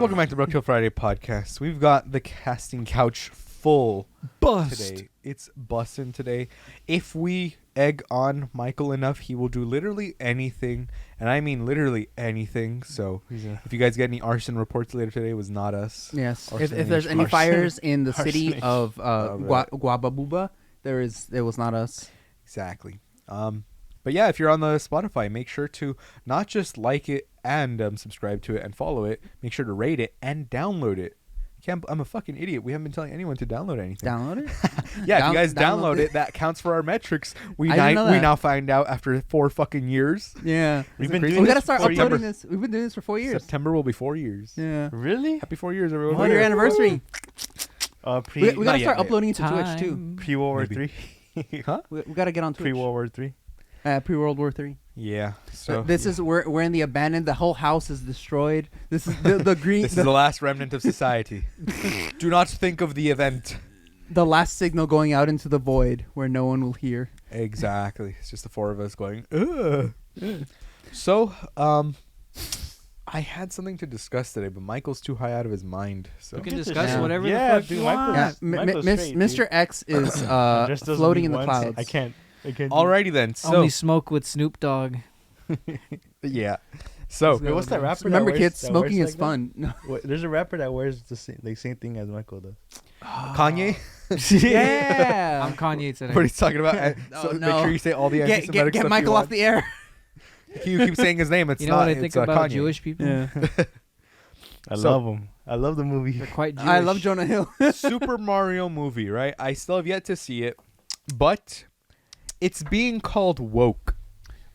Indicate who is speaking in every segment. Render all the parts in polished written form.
Speaker 1: Welcome back to Brook Hill Friday podcast. We've got the casting couch full today. It's bussin' today. If we egg on Michael enough, he will do literally anything, and I mean literally anything. So if you guys get any arson reports later today, it was not us.
Speaker 2: Yes. If there's any fires in the city of Guababuba, it was not us.
Speaker 1: Exactly. But yeah, if you're on the Spotify, make sure to not just like it and subscribe to it and follow it. Make sure to rate it and download it. I'm a fucking idiot. We haven't been telling anyone to download anything.
Speaker 2: Download it?
Speaker 1: Yeah, if you guys download it, that counts for our metrics. We now find out after 4 fucking years.
Speaker 2: Yeah.
Speaker 1: We
Speaker 2: gotta start uploading this. We've been doing this for 4 years.
Speaker 1: September will be 4 years.
Speaker 2: Yeah.
Speaker 3: Really?
Speaker 1: Happy 4 years, everyone.
Speaker 2: 1 year anniversary.
Speaker 3: We
Speaker 2: gotta start uploading it to Twitch too.
Speaker 3: Pre-World War 3.
Speaker 1: Huh?
Speaker 2: We gotta get on Twitch.
Speaker 3: Pre-World War 3.
Speaker 2: Pre-World War 3.
Speaker 1: Yeah. So
Speaker 2: this is we're in the abandoned. The whole house is destroyed. This is the green.
Speaker 1: This is the last remnant of society. Do not think of the event.
Speaker 2: The last signal going out into the void where no one will hear.
Speaker 1: Exactly. It's just the 4 of us going. Ugh. So, I had something to discuss today, but Michael's too high out of his mind. So
Speaker 4: we can discuss whatever the fuck you want.
Speaker 2: Mr. X is floating in the clouds.
Speaker 3: I can't.
Speaker 1: Alrighty then. So
Speaker 4: only smoke with Snoop Dogg.
Speaker 1: Yeah. So
Speaker 3: wait, what's that rapper?
Speaker 2: Remember,
Speaker 3: that
Speaker 2: kids,
Speaker 3: wears,
Speaker 2: smoking
Speaker 3: that
Speaker 2: is fun. No.
Speaker 3: There's a rapper that wears the same thing as Michael does.
Speaker 1: Kanye.
Speaker 2: Yeah.
Speaker 4: I'm Kanye today.
Speaker 1: What he's talking about? So
Speaker 2: no.
Speaker 1: Make sure you say all the anti-Semitic
Speaker 2: get
Speaker 1: stuff
Speaker 2: Michael
Speaker 1: you
Speaker 2: off the air.
Speaker 1: You keep saying his name. It's
Speaker 4: you know
Speaker 1: not,
Speaker 4: what I think
Speaker 1: Kanye.
Speaker 4: about Jewish people?
Speaker 2: Yeah.
Speaker 3: I love him. I love the movie.
Speaker 4: They're quite Jewish.
Speaker 2: I love Jonah Hill.
Speaker 1: Super Mario movie, right? I still have yet to see it, but it's being called woke.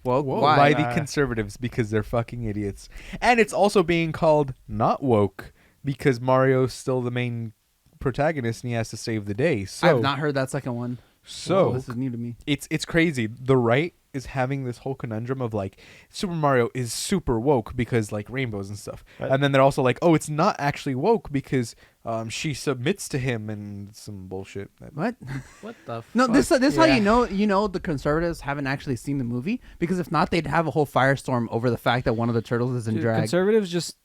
Speaker 2: Woke?
Speaker 1: By
Speaker 2: Why?
Speaker 1: the conservatives because they're fucking idiots. And it's also being called not woke because Mario's still the main protagonist and he has to save the day. So
Speaker 2: I have not heard that second one.
Speaker 1: So
Speaker 2: this is new to me.
Speaker 1: It's crazy. The right is having this whole conundrum of like Super Mario is super woke because like rainbows and stuff. And then they're also like, oh, it's not actually woke because she submits to him and some bullshit.
Speaker 2: What?
Speaker 4: What the
Speaker 2: No,
Speaker 4: fuck?
Speaker 2: this how you know the conservatives haven't actually seen the movie, because if not, they'd have a whole firestorm over the fact that one of the turtles is in
Speaker 4: Dude,
Speaker 2: drag.
Speaker 4: Conservatives just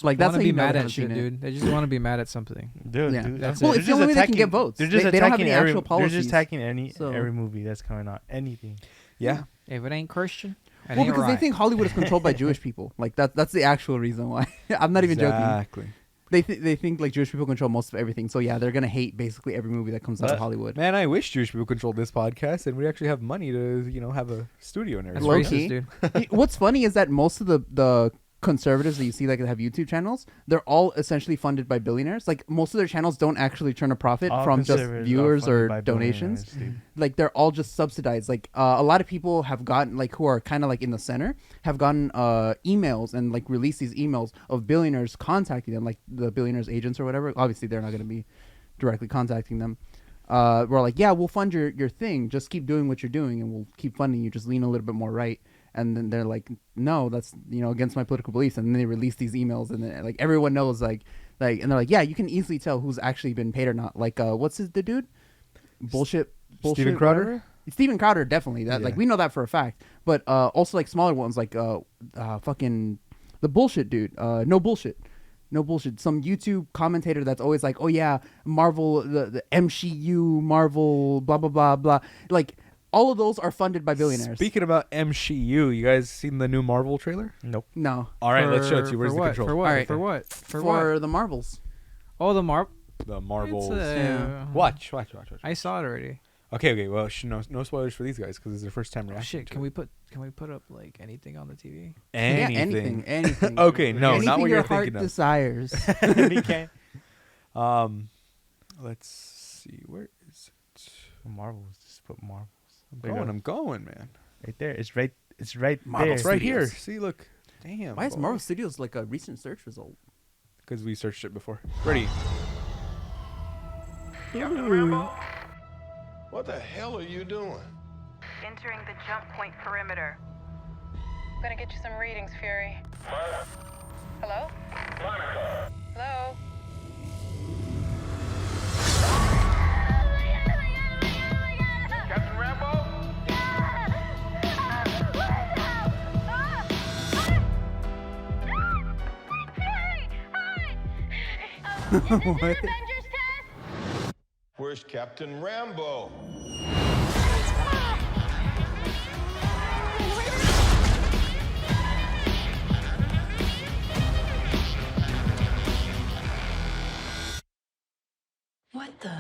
Speaker 2: like,
Speaker 4: want
Speaker 2: that's
Speaker 4: to
Speaker 2: how
Speaker 4: be
Speaker 2: you know
Speaker 4: mad
Speaker 2: they
Speaker 4: at
Speaker 2: haven't
Speaker 4: shit,
Speaker 2: seen it.
Speaker 4: dude. They just want to be mad at something.
Speaker 3: Dude,
Speaker 2: Yeah.
Speaker 4: That's
Speaker 2: Well,
Speaker 4: it.
Speaker 2: it's the only way they can get votes.
Speaker 3: They're just
Speaker 2: They don't have
Speaker 3: attacking
Speaker 2: any actual policies.
Speaker 3: They're just attacking
Speaker 2: So-
Speaker 3: every movie that's coming out. Anything.
Speaker 1: Yeah.
Speaker 4: If it ain't Christian, it
Speaker 2: Well,
Speaker 4: ain't
Speaker 2: because
Speaker 4: right.
Speaker 2: they think Hollywood is controlled by Jewish people. Like that's the actual reason why. I'm not even joking.
Speaker 1: Exactly.
Speaker 2: They think like Jewish people control most of everything. So yeah, they're gonna hate basically every movie that comes out of Hollywood.
Speaker 1: Man, I wish Jewish people controlled this podcast and we actually have money to, have a studio and
Speaker 4: That's
Speaker 1: everything.
Speaker 2: Low
Speaker 4: racist,
Speaker 2: key.
Speaker 4: dude.
Speaker 2: What's funny is that most of the conservatives that you see like that have YouTube channels, they're all essentially funded by billionaires. Like most of their channels don't actually turn a profit from just viewers or donations. Like they're all just subsidized. Like a lot of people have gotten like who are kind of like in the center have gotten emails and like released these emails of billionaires contacting them, like the billionaires agents or whatever. Obviously they're not going to be directly contacting them. We're like, yeah, we'll fund your thing. Just keep doing what you're doing and we'll keep funding you. Just lean a little bit more right. And then they're like, no, that's against my political beliefs. And then they release these emails, and then like everyone knows, like, and they're like, yeah, you can easily tell who's actually been paid or not. Like, what's the dude? Bullshit.
Speaker 1: Steven Crowder?
Speaker 2: Whatever. Steven Crowder, definitely. That like we know that for a fact. But also like smaller ones, like fucking the bullshit dude. No bullshit. Some YouTube commentator that's always like, oh yeah, Marvel, the MCU, Marvel, blah blah blah blah. Like. All of those are funded by billionaires.
Speaker 1: Speaking about MCU, you guys seen the new Marvel trailer?
Speaker 3: Nope.
Speaker 2: No.
Speaker 1: All right, let's show it to you. Where's the control?
Speaker 4: For what?
Speaker 2: All right.
Speaker 4: For what?
Speaker 2: For the Marvels.
Speaker 4: Oh, the Marvel.
Speaker 1: The Marvels.
Speaker 2: Yeah.
Speaker 1: Watch.
Speaker 4: I saw it already.
Speaker 1: Okay. Well, no spoilers for these guys because it's their first time
Speaker 4: Oh,
Speaker 1: reacting.
Speaker 4: shit, can we put up like anything on the TV?
Speaker 1: Anything?
Speaker 2: Yeah, anything.
Speaker 1: Okay, no,
Speaker 2: anything
Speaker 1: not what
Speaker 2: your
Speaker 1: you're
Speaker 2: heart
Speaker 1: thinking of.
Speaker 2: desires.
Speaker 3: We can't.
Speaker 1: Let's see. Where is it?
Speaker 3: Marvels. Just put Marvels.
Speaker 1: I'm going, man.
Speaker 3: Right there. It's right
Speaker 2: Marvel
Speaker 3: there.
Speaker 1: It's right
Speaker 2: Studios.
Speaker 1: here. See, look. Damn.
Speaker 2: Why is Marvel Studios like a recent search result?
Speaker 1: Because we searched it before. Ready?
Speaker 5: What the hell are you doing?
Speaker 6: Entering the jump point perimeter. I'm gonna get you some readings, Fury. Hello? Hello?
Speaker 5: Captain Rambo?
Speaker 6: Hi! Avengers test?
Speaker 5: Where's Captain Rambo?
Speaker 6: What the?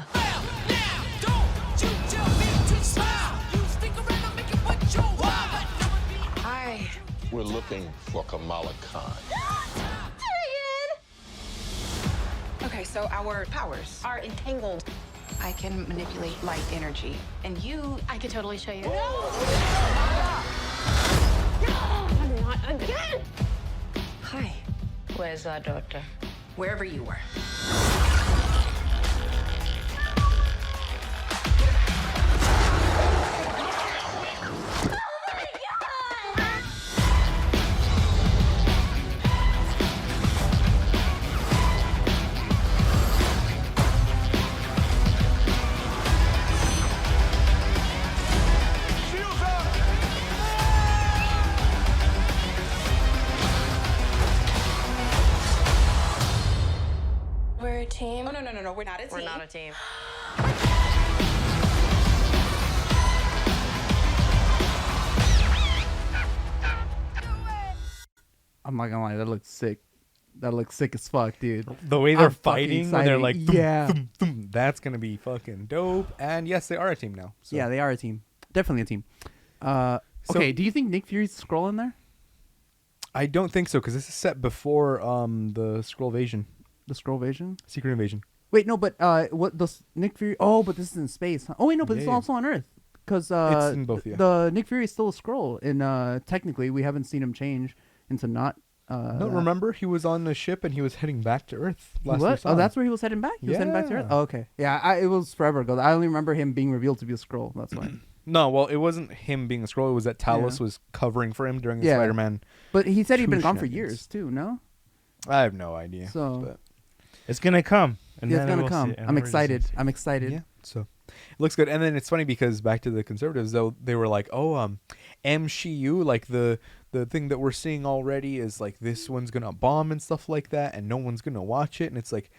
Speaker 6: Hi.
Speaker 5: We're looking for Kamala Khan.
Speaker 6: Okay, so our powers are entangled. I can manipulate light energy. And you, I could totally show you. No! Not again! Hi.
Speaker 7: Where's our daughter?
Speaker 6: Wherever you were.
Speaker 7: We're a team.
Speaker 6: Oh, no, we're not a team.
Speaker 7: We're not a team.
Speaker 2: I'm not gonna lie, that looks sick. That looks sick as fuck, dude.
Speaker 1: The way they're
Speaker 2: I'm fucking
Speaker 1: fighting, when they're
Speaker 2: excited.
Speaker 1: like, thum,
Speaker 2: Yeah.
Speaker 1: thum, thum, that's gonna be fucking dope. And yes, they are a team now. So.
Speaker 2: Yeah, they are a team. Definitely a team.
Speaker 1: So-
Speaker 2: Okay, do you think Nick Fury's Skrull in there?
Speaker 1: I don't think so because this is set before the Skrull invasion,
Speaker 2: The Skrull Invasion?
Speaker 1: Secret Invasion.
Speaker 2: Wait, no, but what the Nick Fury? Oh, but this is in space. Huh? Oh wait, no, but this is
Speaker 1: Yeah.
Speaker 2: also on Earth. Because
Speaker 1: It's in both, yeah.
Speaker 2: the Nick Fury is still a Skrull, and technically we haven't seen him change into not.
Speaker 1: No,
Speaker 2: that.
Speaker 1: remember he was on the ship and he was heading back to Earth.
Speaker 2: He
Speaker 1: Last we
Speaker 2: was?
Speaker 1: saw
Speaker 2: Oh,
Speaker 1: him.
Speaker 2: that's where he was heading back. He was heading back to Earth.
Speaker 1: Yeah.
Speaker 2: Oh, okay. Yeah, it was forever ago. I only remember him being revealed to be a Skrull. That's why.
Speaker 1: No, well, it wasn't him being a Skrull. It was that Talos was covering for him during the
Speaker 2: Yeah.
Speaker 1: Spider-Man.
Speaker 2: But he said he'd
Speaker 1: Two
Speaker 2: been gone for
Speaker 1: shenanigans.
Speaker 2: years too. No.
Speaker 1: I have no idea.
Speaker 2: So
Speaker 1: but
Speaker 3: It's gonna come. And
Speaker 2: it's
Speaker 3: then
Speaker 2: gonna
Speaker 3: we'll
Speaker 2: come.
Speaker 3: see it, and
Speaker 2: I'm
Speaker 3: we're just
Speaker 2: excited.
Speaker 3: gonna see it.
Speaker 2: I'm excited.
Speaker 1: yeah, so it looks good. And then it's funny because back to the conservatives, though, they were like, "Oh, MCU, like the thing that we're seeing already is like this one's gonna bomb and stuff like that, and no one's gonna watch it." And it's like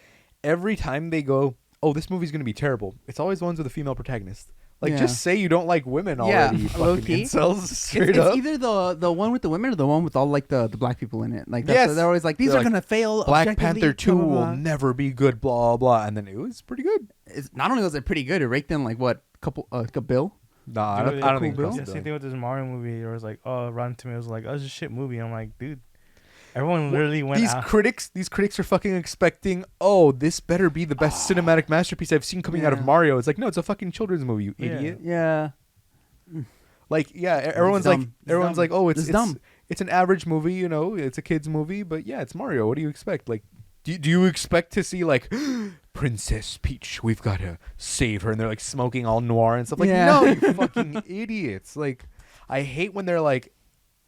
Speaker 1: every time they go, "Oh, this movie's gonna be terrible," it's always the ones with a female protagonist. Like,
Speaker 2: Yeah.
Speaker 1: just say you don't like women
Speaker 2: Yeah,
Speaker 1: already. You
Speaker 2: low
Speaker 1: fucking
Speaker 2: key.
Speaker 1: incels, straight
Speaker 2: It's
Speaker 1: up.
Speaker 2: either the one with the women or the one with all like the black people in it. Like that's
Speaker 1: Yes.
Speaker 2: they're always like these
Speaker 1: They're
Speaker 2: are
Speaker 1: like,
Speaker 2: gonna fail.
Speaker 1: Black
Speaker 2: objectively,
Speaker 1: Panther 2
Speaker 2: blah, blah,
Speaker 1: will
Speaker 2: blah.
Speaker 1: never be good, blah blah. And then it was pretty good.
Speaker 2: It's, not only was it pretty good, it raked in like what couple like a bill.
Speaker 1: Nah, I
Speaker 3: Dude,
Speaker 1: don't think
Speaker 2: cool
Speaker 1: it
Speaker 3: Yeah,
Speaker 1: cost
Speaker 3: same
Speaker 1: a
Speaker 3: thing with this Mario movie. It was like, oh, Rotten Tomatoes was like, oh, it's a shit movie. I'm like, dude, everyone literally went
Speaker 1: these
Speaker 3: out.
Speaker 1: critics are fucking expecting, oh, this better be the best cinematic masterpiece I've seen coming out of
Speaker 2: Yeah.
Speaker 1: Mario. It's like, no, it's a fucking children's movie, you
Speaker 3: Yeah.
Speaker 1: idiot.
Speaker 2: Yeah.
Speaker 1: Like, yeah, everyone's like,
Speaker 2: dumb. It's
Speaker 1: everyone's
Speaker 2: dumb.
Speaker 1: like, oh,
Speaker 2: It's dumb.
Speaker 1: It's an average movie, you know, it's a kids movie, but yeah, it's Mario. What do you expect? Like, do you expect to see like Princess Peach? We've got to save her, and they're like smoking all noir and stuff. Like,
Speaker 2: Yeah.
Speaker 1: no, you fucking idiots. Like, I hate when they're like,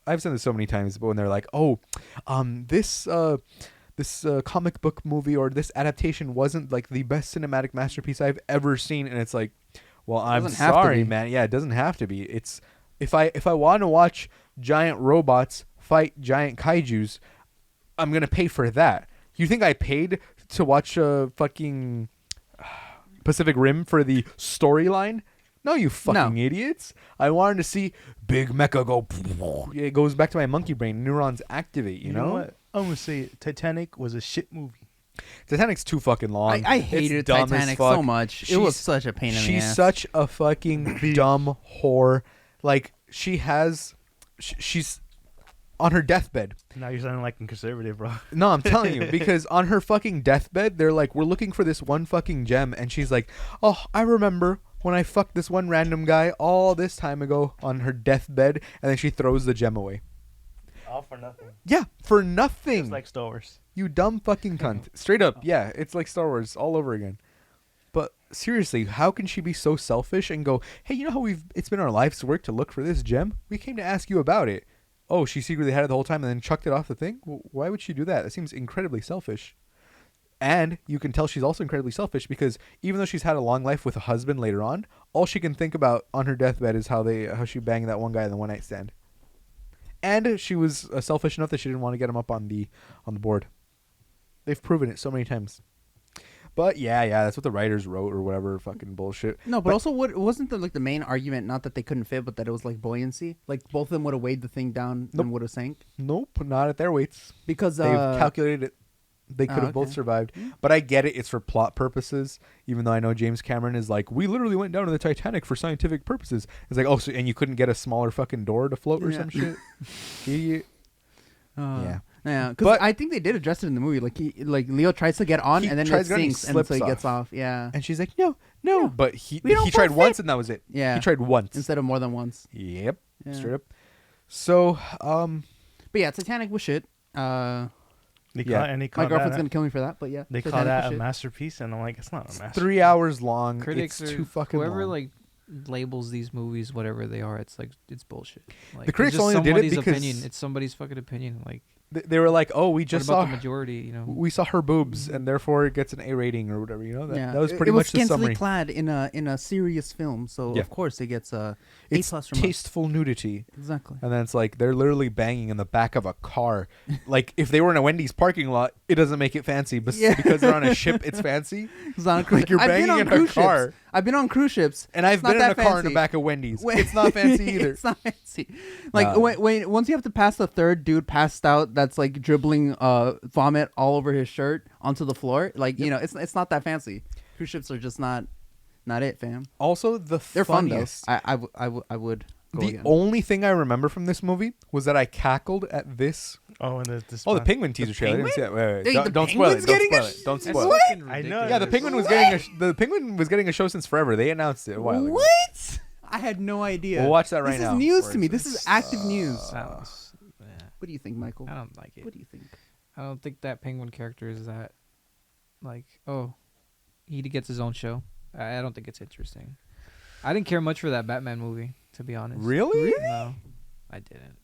Speaker 1: I've said this so many times, but when they're like, oh, this comic book movie or this adaptation wasn't like the best cinematic masterpiece I've ever seen, and it's like, well, I'm
Speaker 2: Doesn't have to
Speaker 1: sorry,
Speaker 2: be.
Speaker 1: man. Yeah, it doesn't have to be. It's if I want to watch giant robots fight giant kaijus, I'm gonna pay for that. You think I paid to watch fucking Pacific Rim for the storyline? No, you fucking idiots. I wanted to see Big Mecha go. It goes back to my monkey brain. Neurons activate, you know?
Speaker 3: what? I'm gonna say it. Titanic was a shit movie.
Speaker 1: Titanic's too fucking long.
Speaker 2: I
Speaker 1: It's
Speaker 2: hated
Speaker 1: dumb as
Speaker 2: Titanic
Speaker 1: fuck.
Speaker 2: so much. It was such a pain in the
Speaker 1: She's
Speaker 2: ass.
Speaker 1: such a fucking dumb whore. Like, she's on her deathbed.
Speaker 3: Now you're sounding like a conservative, bro.
Speaker 1: No, I'm telling you, because on her fucking deathbed, they're like, we're looking for this one fucking gem, and she's like, oh, I remember when I fucked this one random guy all this time ago on her deathbed, and then she throws the gem away.
Speaker 3: All for nothing.
Speaker 1: Yeah, for nothing.
Speaker 3: It's like Star Wars.
Speaker 1: You dumb fucking cunt. Straight up, yeah, it's like Star Wars all over again. But seriously, how can she be so selfish and go, hey, you know how it's been our life's work to look for this gem? We came to ask you about it. Oh, she secretly had it the whole time and then chucked it off the thing? Why would she do that? That seems incredibly selfish. And you can tell she's also incredibly selfish because even though she's had a long life with a husband later on, all she can think about on her deathbed is how she banged that one guy in the one night stand. And she was selfish enough that she didn't want to get him up on the board. They've proven it so many times. But yeah, that's what the writers wrote or whatever fucking bullshit.
Speaker 2: No, but also, what wasn't the main argument? Not that they couldn't fit, but that it was like buoyancy. Like both of them would have weighed the thing down and would have sank.
Speaker 1: Nope, not at their weights.
Speaker 2: Because
Speaker 1: they've calculated it. They could have both survived. But I get it. It's for plot purposes. Even though I know James Cameron is like, we literally went down to the Titanic for scientific purposes. It's like, oh, so, and you couldn't get a smaller fucking door to float or some shit? Idiot.
Speaker 2: Yeah, because I think they did address it in the movie. Like Leo tries to get on, and then it sinks, and so he gets off. Yeah,
Speaker 1: and she's like, no. But he tried once, and that was it.
Speaker 2: Yeah,
Speaker 1: he tried once
Speaker 2: instead of more than once.
Speaker 1: Yep, straight up. So,
Speaker 2: but yeah, Titanic was shit.
Speaker 3: My
Speaker 2: girlfriend's gonna kill me for that, but yeah,
Speaker 3: they call that a masterpiece, and I'm like, it's not a masterpiece.
Speaker 1: 3 hours long.
Speaker 4: Critics
Speaker 1: it's
Speaker 4: are
Speaker 1: too fucking
Speaker 4: whoever
Speaker 1: long.
Speaker 4: like labels these movies whatever they are. It's like it's bullshit. Like,
Speaker 1: the critics
Speaker 4: it's just
Speaker 1: only did it
Speaker 4: somebody's
Speaker 1: because
Speaker 4: opinion. It's somebody's fucking opinion. Like
Speaker 1: they were like, oh, we just
Speaker 4: what about
Speaker 1: saw
Speaker 4: the majority. You know,
Speaker 1: we saw her boobs, and therefore it gets an A rating or whatever. You know, that was
Speaker 2: it
Speaker 1: pretty
Speaker 2: was
Speaker 1: much the summary.
Speaker 2: scantily clad in a serious film, so of course it gets a
Speaker 1: it's
Speaker 2: A+ from
Speaker 1: tasteful nudity.
Speaker 2: Exactly.
Speaker 1: And then it's like they're literally banging in the back of a car. Like if they were in a Wendy's parking lot, it doesn't make it fancy. But because they're on a ship, it's fancy.
Speaker 2: It's on a cruise.
Speaker 1: Like you're banging in a car.
Speaker 2: I've been on cruise ships,
Speaker 1: and I've been in a car in the back of Wendy's. It's not fancy either.
Speaker 2: It's not fancy. Like once you have to pass the third dude passed out, that's like dribbling vomit all over his shirt onto the floor. Like you know, it's not that fancy. Cruise ships are just not it, fam.
Speaker 1: Also,
Speaker 2: they're
Speaker 1: funniest.
Speaker 2: fun though. I would.
Speaker 1: The only thing I remember from this movie was that I cackled at this.
Speaker 3: Oh, and
Speaker 1: the penguin teaser trailer. I didn't see it. Wait. Don't spoil it. Don't spoil it.
Speaker 3: I know.
Speaker 1: Yeah, the penguin was getting a show since forever. They announced it a while ago.
Speaker 2: What? I had no idea.
Speaker 1: We'll watch that right now.
Speaker 2: This is news to me. This is active news.
Speaker 4: What
Speaker 2: do you think, Michael?
Speaker 4: I don't like it.
Speaker 2: What do you think?
Speaker 4: I don't think that penguin character is that like he gets his own show. I don't think it's interesting. I didn't care much for that Batman movie, to be honest.
Speaker 1: Really?
Speaker 4: No, I didn't.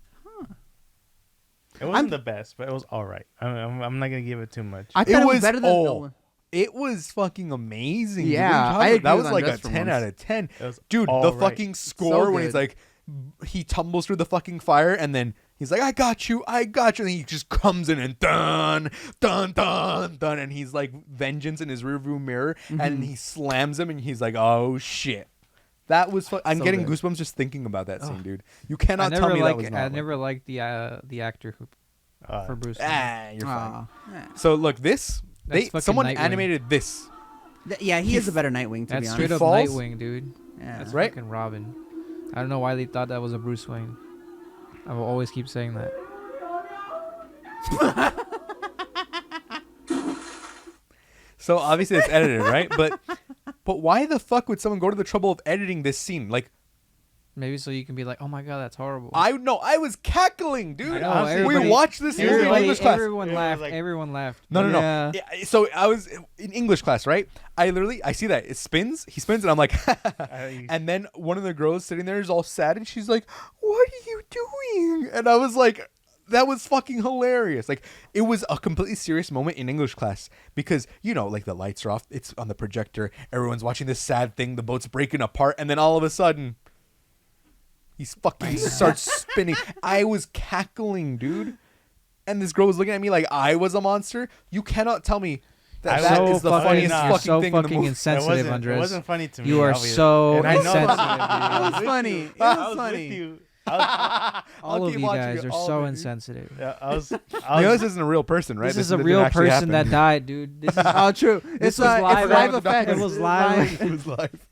Speaker 3: It wasn't the best, but it was all right. I'm not gonna give it too much.
Speaker 2: I thought it was better than Nolan.
Speaker 1: It was fucking amazing.
Speaker 2: Yeah, I agree
Speaker 1: that was
Speaker 2: with
Speaker 1: like a
Speaker 2: Andres for
Speaker 1: 10
Speaker 2: once.
Speaker 1: out of 10.
Speaker 3: Dude,
Speaker 1: the fucking score
Speaker 2: So
Speaker 1: when he's
Speaker 2: good.
Speaker 1: like, he tumbles through the fucking fire and then he's like, I got you. And then he just comes in and dun, dun, dun, dun. And he's like vengeance in his rearview mirror and he slams him and he's like, oh shit. That was fun. I'm getting goosebumps just thinking about that scene, dude. You cannot tell me that was not.
Speaker 4: I never liked the actor who for Bruce.
Speaker 1: You're fine. So look, someone
Speaker 4: Nightwing.
Speaker 1: animated this.
Speaker 2: Yeah, he is a better Nightwing, to be
Speaker 4: That's
Speaker 2: honest.
Speaker 4: straight up
Speaker 1: falls?
Speaker 4: Nightwing, dude.
Speaker 2: Yeah.
Speaker 4: That's
Speaker 1: Right?
Speaker 4: fucking Robin. I don't know why they thought that was a Bruce Wayne. I will always keep saying that.
Speaker 1: So obviously it's edited, right? But why the fuck would someone go to the trouble of editing this scene? Like,
Speaker 4: maybe so you can be like, oh my god, that's horrible.
Speaker 1: I was cackling, dude.
Speaker 4: I know,
Speaker 1: We watched this movie in English class.
Speaker 4: Everyone laughed. Everyone laughed.
Speaker 1: No.
Speaker 2: Yeah.
Speaker 1: Yeah, so I was in English class, right? I see that it spins. He spins, and I'm like, and then one of the girls sitting there is all sad, and she's like, "What are you doing?" And I was like, that was fucking hilarious. Like, it was a completely serious moment in English class because, like the lights are off, it's on the projector, everyone's watching this sad thing, the boat's breaking apart, and then all of a sudden, he fucking starts spinning. I was cackling, dude. And this girl was looking at me like I was a monster. You cannot tell me that is the funniest fucking thing in the movie.
Speaker 4: Insensitive, Andres.
Speaker 3: It wasn't funny to me.
Speaker 4: You are
Speaker 3: obviously.
Speaker 4: so
Speaker 3: And I know
Speaker 4: insensitive.
Speaker 2: It was funny. It
Speaker 3: I
Speaker 2: was
Speaker 3: was
Speaker 2: funny.
Speaker 3: with you.
Speaker 4: All of
Speaker 1: keep
Speaker 4: you
Speaker 1: watching
Speaker 4: guys
Speaker 1: it,
Speaker 4: are
Speaker 1: all
Speaker 4: so
Speaker 1: of you.
Speaker 4: insensitive.
Speaker 3: Yeah, I was
Speaker 1: This isn't a real person, right?
Speaker 4: This is a
Speaker 1: didn't
Speaker 4: real
Speaker 1: actually
Speaker 4: person that
Speaker 1: happen.
Speaker 4: died, dude. This is
Speaker 2: Oh, true.
Speaker 4: This
Speaker 2: It's
Speaker 4: was live.
Speaker 2: It's live
Speaker 1: It
Speaker 2: effect.
Speaker 4: It was live.
Speaker 1: It was live.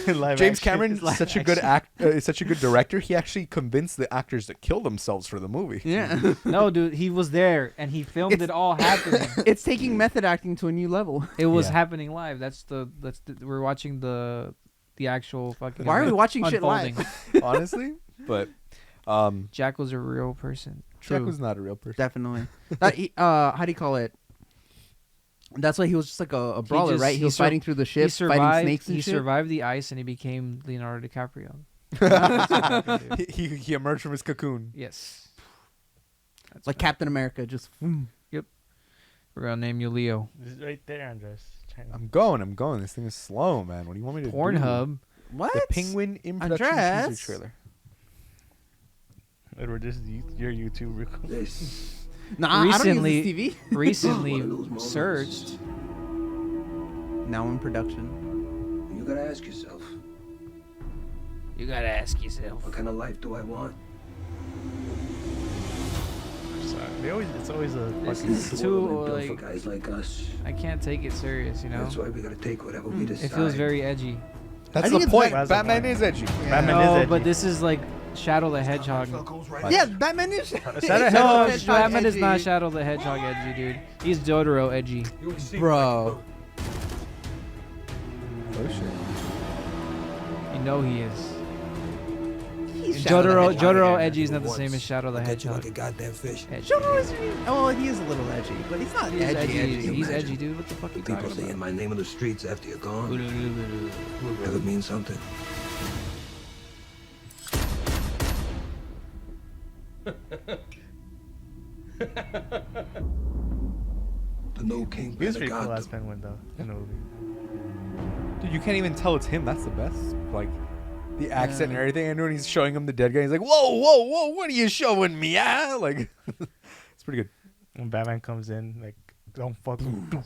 Speaker 3: live
Speaker 1: James
Speaker 3: action.
Speaker 1: Cameron is such a good is such a good director. He actually convinced the actors to kill themselves for the movie.
Speaker 2: Yeah.
Speaker 4: No, dude, he was there and he filmed it all happening.
Speaker 2: It's taking method acting to a new level.
Speaker 4: It was
Speaker 1: Yeah.
Speaker 4: happening live. We're watching the actual fucking.
Speaker 2: Why are we watching shit
Speaker 4: unfolding.
Speaker 2: live?
Speaker 1: Honestly, but
Speaker 4: Jack was a real person.
Speaker 1: Jack was not a real person.
Speaker 2: Definitely. How do you call it? That's why he was just like a brawler, right? He was fighting through the ship, fighting snakes and
Speaker 4: He
Speaker 2: shit.
Speaker 4: survived the ice and he became Leonardo DiCaprio.
Speaker 1: he emerged from his cocoon.
Speaker 4: Yes. That's
Speaker 2: Like
Speaker 4: right.
Speaker 2: Captain America, just.
Speaker 4: We're gonna name you Leo.
Speaker 3: It's right there, Andres.
Speaker 1: I'm going. This thing is slow, man. What do you want me to do?
Speaker 4: Pornhub.
Speaker 2: What?
Speaker 1: The Penguin in production
Speaker 2: Andres?
Speaker 1: teaser trailer.
Speaker 3: Edward, this is your YouTube record.
Speaker 2: Nah, I don't use this TV.
Speaker 4: Recently searched.
Speaker 2: now in production.
Speaker 8: You gotta ask yourself,
Speaker 4: yourself.
Speaker 8: what kind of life do I want?
Speaker 3: It's always a
Speaker 4: This
Speaker 3: fucking.
Speaker 4: is
Speaker 8: It's
Speaker 4: too
Speaker 8: built for
Speaker 4: like
Speaker 8: guys like us.
Speaker 4: I can't take it serious, you know.
Speaker 8: That's why we gotta take whatever we decide.
Speaker 4: It feels very edgy.
Speaker 1: That's
Speaker 2: I think
Speaker 1: the
Speaker 2: it's
Speaker 1: point.
Speaker 3: That's the
Speaker 1: Batman
Speaker 3: point.
Speaker 1: is edgy.
Speaker 3: Batman
Speaker 4: No,
Speaker 3: is edgy.
Speaker 4: but this is like Shadow the Hedgehog.
Speaker 2: Yeah, Batman is.
Speaker 3: Shadow
Speaker 4: No,
Speaker 3: Hedgehog
Speaker 4: Batman is
Speaker 2: edgy.
Speaker 4: not Shadow the Hedgehog edgy, dude. He's Jotaro edgy.
Speaker 2: Bro.
Speaker 1: Oh shit.
Speaker 4: You know he is.
Speaker 2: He's Shadow the Hedgehog.
Speaker 4: Jotaro edgy is not the same as Shadow the
Speaker 8: I'll get you
Speaker 4: Hedgehog.
Speaker 8: like a goddamn fish.
Speaker 4: Edgy.
Speaker 2: Jotaro is. Oh, he is a little edgy, but he's not
Speaker 4: He's
Speaker 2: edgy.
Speaker 4: edgy.
Speaker 2: edgy.
Speaker 4: He's
Speaker 8: Imagine
Speaker 4: edgy, dude. What the fuck are you
Speaker 8: People
Speaker 4: talking
Speaker 8: saying
Speaker 4: about?
Speaker 8: my name on the streets after you're gone. Ever mean something? The no king.
Speaker 3: He was pretty cool as Penguin though in the movie.
Speaker 1: Dude, you can't even tell it's him. That's the best. Like, the accent and everything. And when he's showing him the dead guy, he's like, "Whoa, whoa, whoa! What are you showing me?" Ah, like, it's pretty good.
Speaker 3: When Batman comes in, like, don't fuck with me.